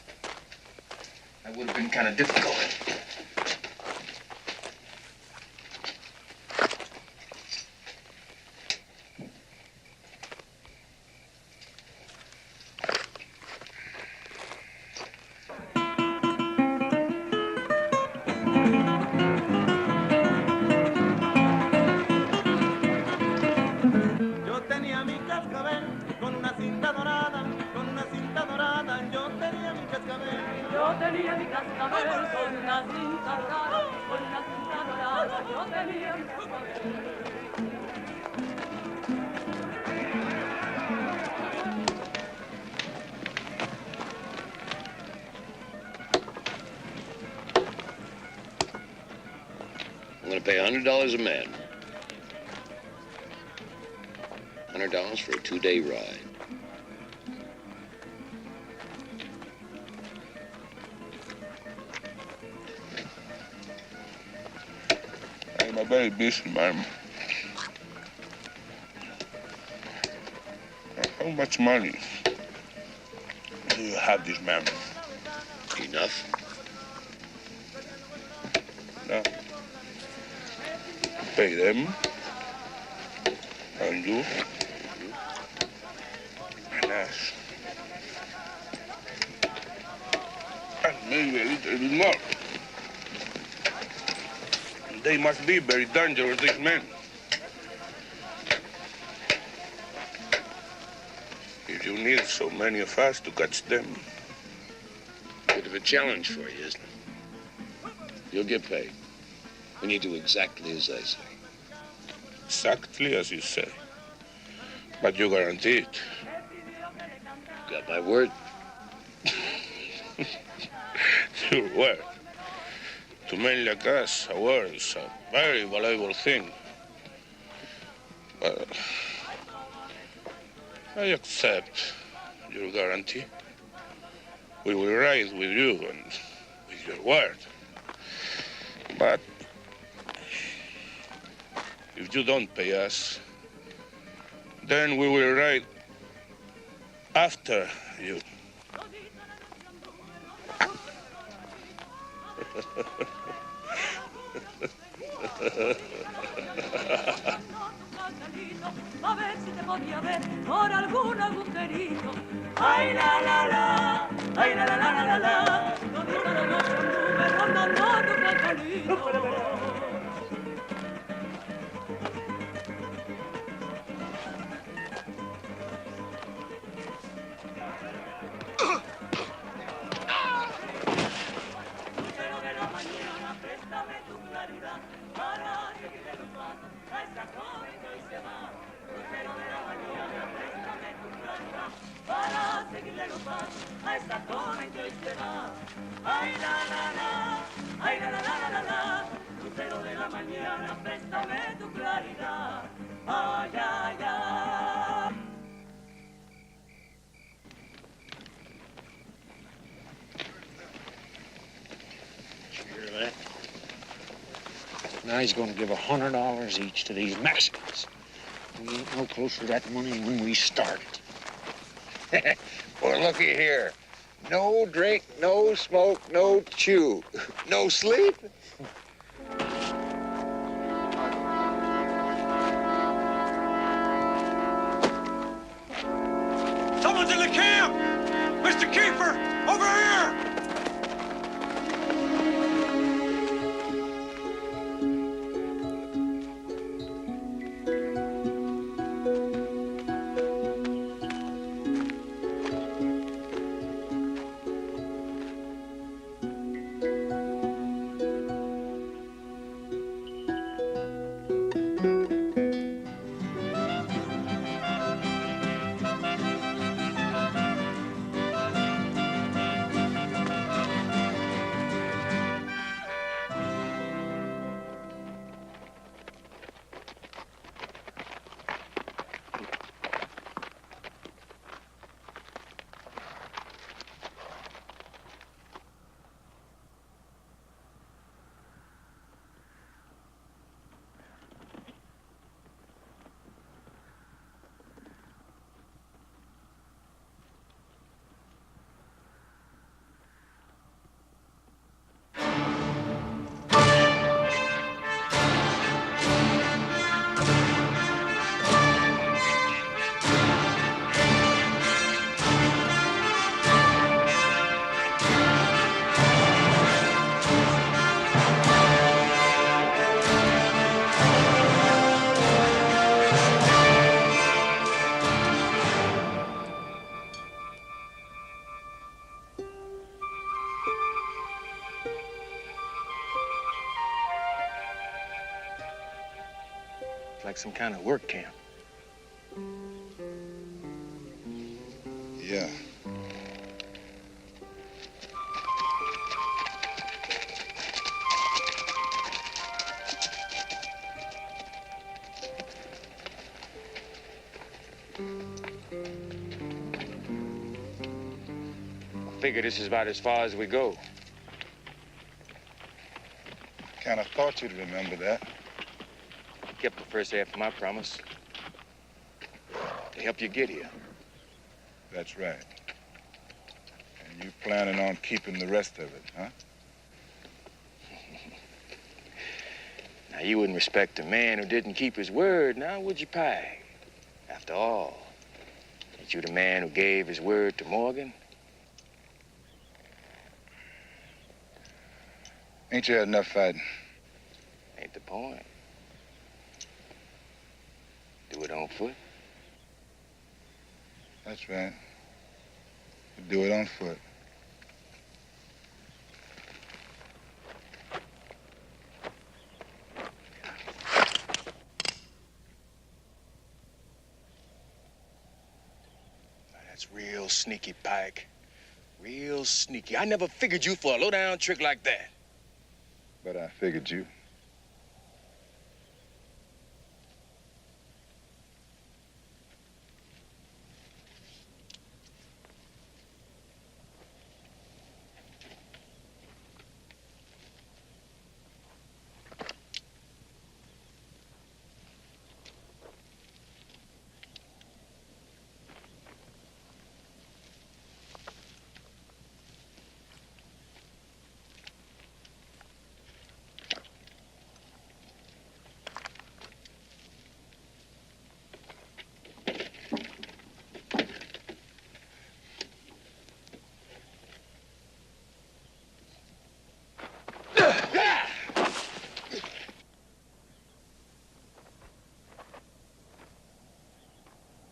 [SPEAKER 17] That would have been kind of difficult.
[SPEAKER 21] Yo tenía mi cascabel con una cinta dorada, con una cinta dorada. Yo tenía mi cascabel.
[SPEAKER 11] Yo tenía mi cascabel con una cinta dorada, con una cinta dorada. Yo tenía mi cascabel.
[SPEAKER 5] I'm going to pay $100 a man. $100 for a 2-day ride.
[SPEAKER 22] I'm a very busy man. How much money do you have this man?
[SPEAKER 5] Enough.
[SPEAKER 22] No. Pay them. And you. And us. And maybe a little bit more. They must be very dangerous, these men. If you need so many of us to catch them.
[SPEAKER 5] Bit of a challenge for you, isn't it? You'll get paid when you do exactly as I say.
[SPEAKER 22] Exactly as you say. But you guarantee it.
[SPEAKER 5] Got my word?
[SPEAKER 22] Your word. To men like us, a word is a very valuable thing. But I accept your guarantee. We will ride with you and with your word. But if you don't pay us, then we will ride after you.
[SPEAKER 11] A ver si te podía ver por algún agujerito. Ay, la, la, la. Ay, la, la, la, la, la, la. Todita la noche anduve rondando tu cacalito. Para seguirle los pasos a esta joven que hoy se va. Ay, la, la, la, ay, la, la, la, la, la, la. Lucero de la mañana, préstame tu claridad. Ay, ay, ay.
[SPEAKER 10] You hear that? Now he's going to give $100 each to these Mexicans. We ain't no closer to that money when we started.
[SPEAKER 15] Well, looky here. No drink, no smoke, no chew. No sleep?
[SPEAKER 6] Someone's in the camp! Mr. Kiefer, over here!
[SPEAKER 9] like some kind of work camp.
[SPEAKER 13] Yeah.
[SPEAKER 9] I figure this is about as far as we go.
[SPEAKER 13] Kind of thought you'd remember that.
[SPEAKER 9] I kept the first half of my promise to help you get here.
[SPEAKER 13] That's right. And you planning on keeping the rest of it, huh?
[SPEAKER 9] Now, you wouldn't respect a man who didn't keep his word, now would you, Pike? After all, ain't you the man who gave his word to Morgan?
[SPEAKER 13] Ain't you had enough fighting?
[SPEAKER 9] Ain't the point. Do it on foot.
[SPEAKER 13] That's right. You do it on foot.
[SPEAKER 9] That's real sneaky, Pike. Real sneaky. I never figured you for a low-down trick like that.
[SPEAKER 13] But I figured you.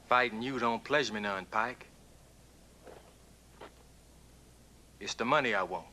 [SPEAKER 9] Fighting you don't pleasure me none, Pike. It's the money I want.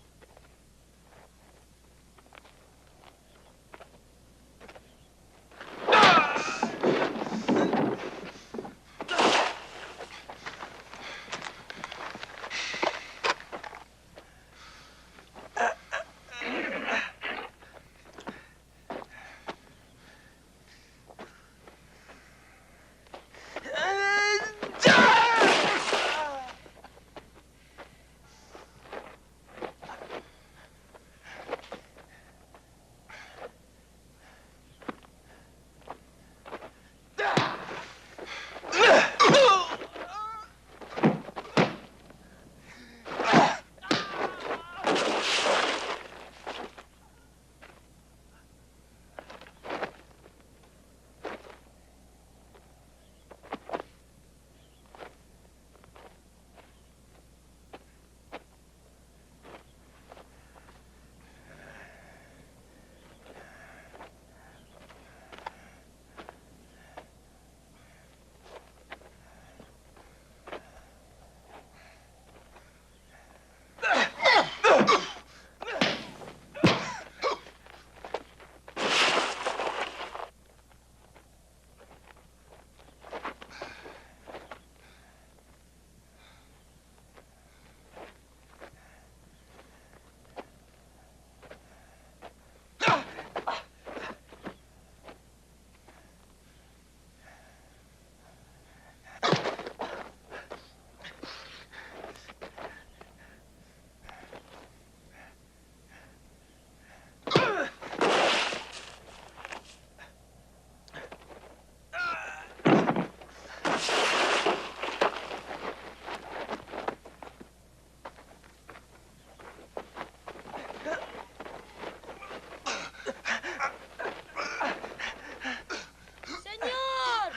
[SPEAKER 20] ¡Señor!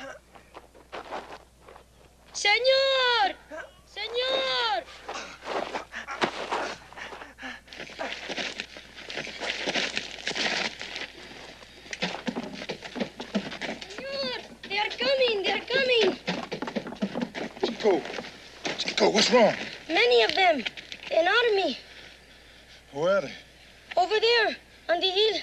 [SPEAKER 20] ¡Señor! Señor! They are coming! They are coming!
[SPEAKER 13] Chico! Chico, what's wrong?
[SPEAKER 20] Many of them. An army.
[SPEAKER 13] Where are they?
[SPEAKER 20] Over there, on the hill.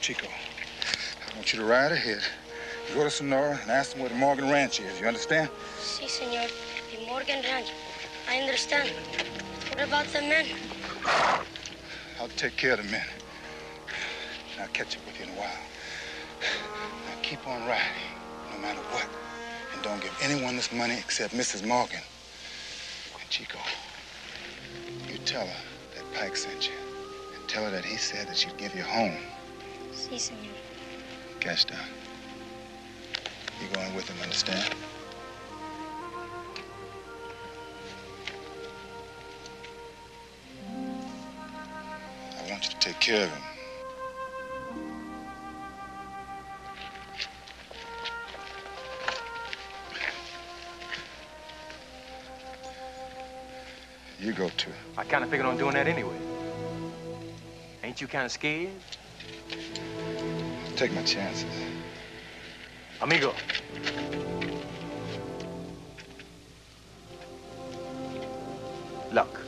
[SPEAKER 13] Chico, I want you to ride ahead. Go to Sonora and ask them where the Morgan Ranch is. You understand?
[SPEAKER 20] Si, senor. The Morgan Ranch. I understand. What about the men?
[SPEAKER 13] I'll take care of the men. And I'll catch up with you in a while. Now keep on riding, no matter what. And don't give anyone this money except Mrs. Morgan. And Chico, you tell her that Pike sent you. And tell her that he said that she'd give you a home.
[SPEAKER 20] Si, senor.
[SPEAKER 13] Cash down. You're going with him, understand? I want you to take care of him. You go too.
[SPEAKER 9] I kind of figured on doing that anyway. Ain't you kind of scared?
[SPEAKER 13] Take my chances.
[SPEAKER 9] Amigo. Luck.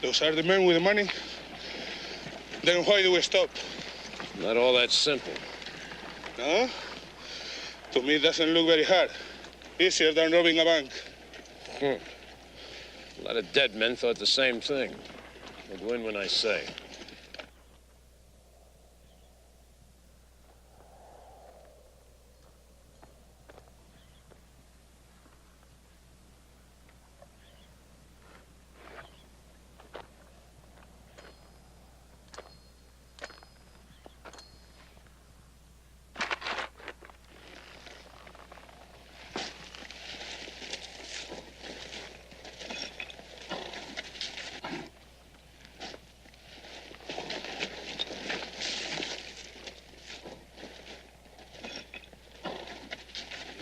[SPEAKER 22] Those are the men with the money. Then why do we stop?
[SPEAKER 5] Not all that simple.
[SPEAKER 22] No? To me, it doesn't look very hard. Easier than robbing a bank.
[SPEAKER 5] A lot of dead men thought the same thing. I'll go in when I say.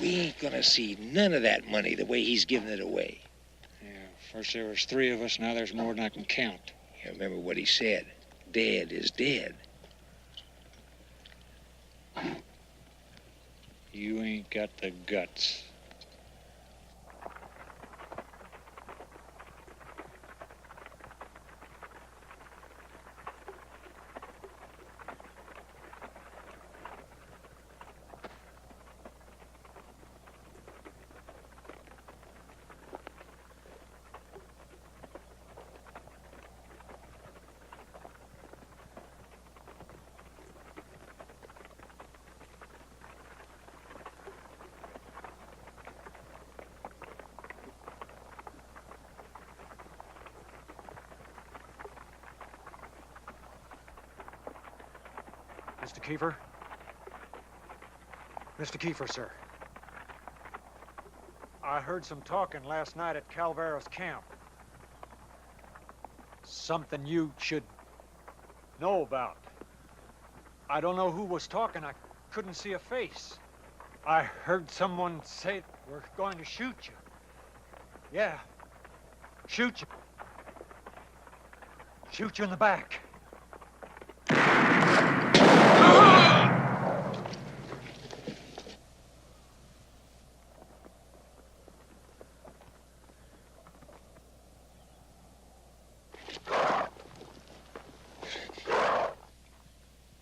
[SPEAKER 3] We ain't gonna see none of that money the way he's giving it away.
[SPEAKER 8] Yeah, first there was 3 of us, now there's more than I can count.
[SPEAKER 3] You remember what he said. Dead is dead.
[SPEAKER 8] You ain't got the guts.
[SPEAKER 23] Mr. Kiefer? Mr. Kiefer, sir. I heard some talking last night at Calvero's camp. Something you should know about. I don't know who was talking. I couldn't see a face. I heard someone say we're going to shoot you. Yeah, shoot you. Shoot you in the back.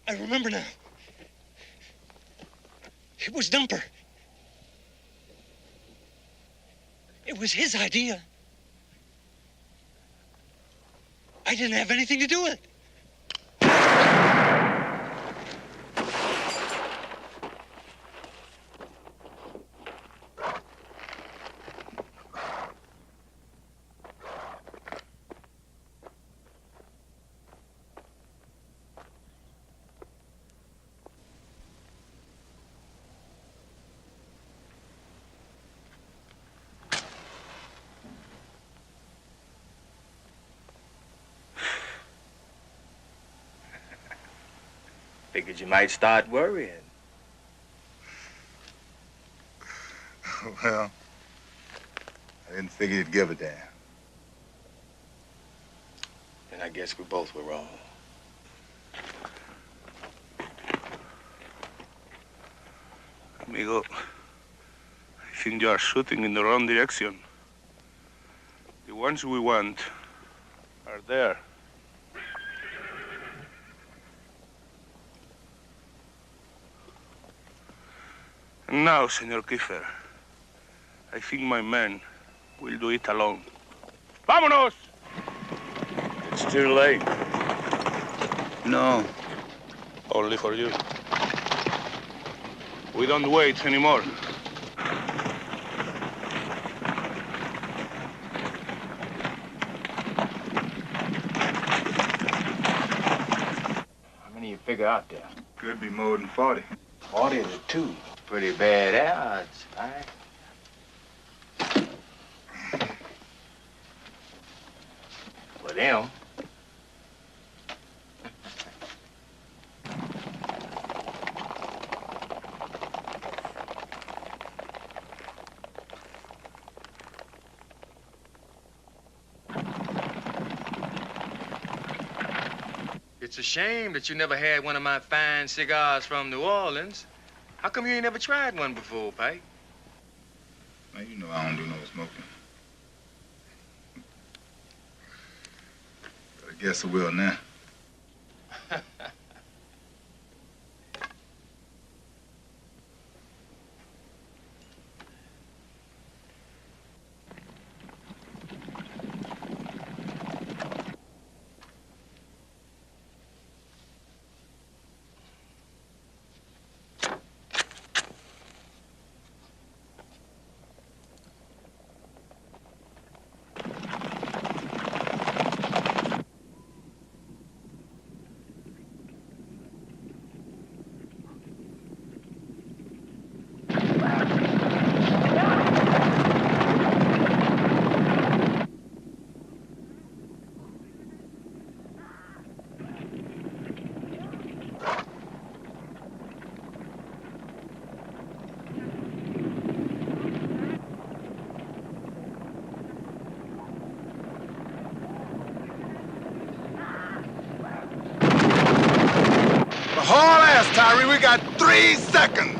[SPEAKER 8] I remember now. It was Dumper. It was his idea. I didn't have anything to do with it.
[SPEAKER 9] Figured you might start worrying.
[SPEAKER 13] Well, I didn't figure you'd give a damn.
[SPEAKER 9] And I guess we both were wrong.
[SPEAKER 22] Amigo, I think you are shooting in the wrong direction. The ones we want are there. And now, Senor Kiefer, I think my men will do it alone. Vámonos!
[SPEAKER 10] It's too late.
[SPEAKER 22] No. Only for you. We don't wait anymore.
[SPEAKER 9] How many you figure out there?
[SPEAKER 13] Could be more than 40.
[SPEAKER 9] 40 to 2. Pretty bad odds, right? For them. It's a shame that you never had one of my fine cigars from New Orleans. How come you ain't never tried one before, Pike?
[SPEAKER 13] Man, you know I don't do no smoking. But I guess I will now. Haul ass, Tyree. We got 3 seconds.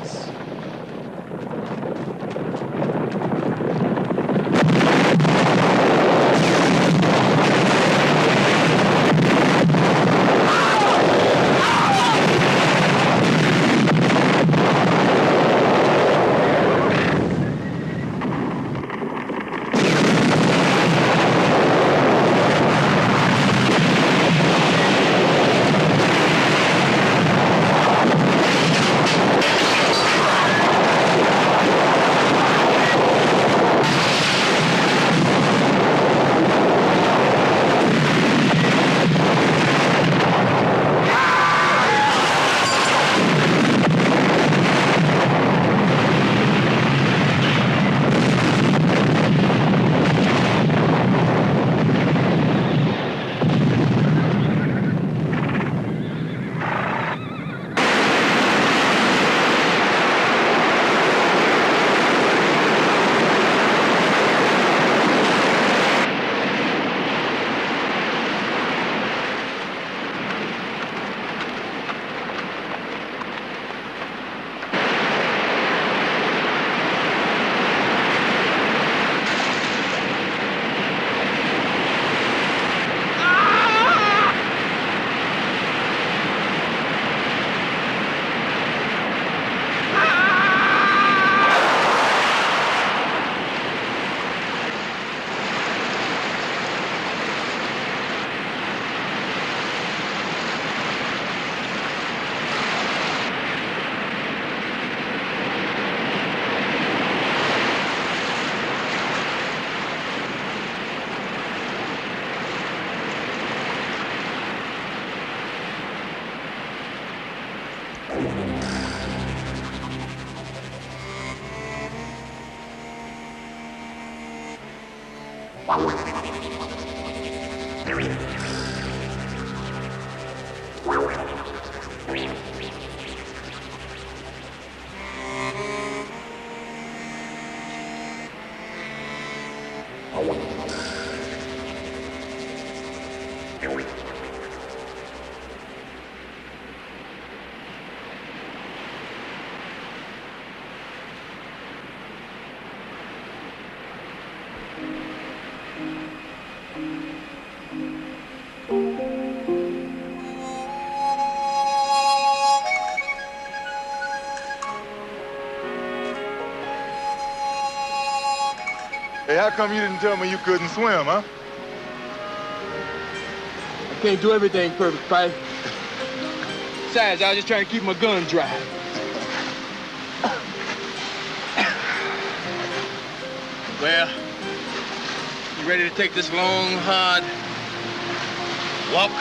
[SPEAKER 13] Hey, how come you didn't tell me you couldn't swim, huh?
[SPEAKER 19] I can't do everything perfect, Pipe. Besides, I was just trying to keep my gun dry. Well, you ready to take this long, hard walk?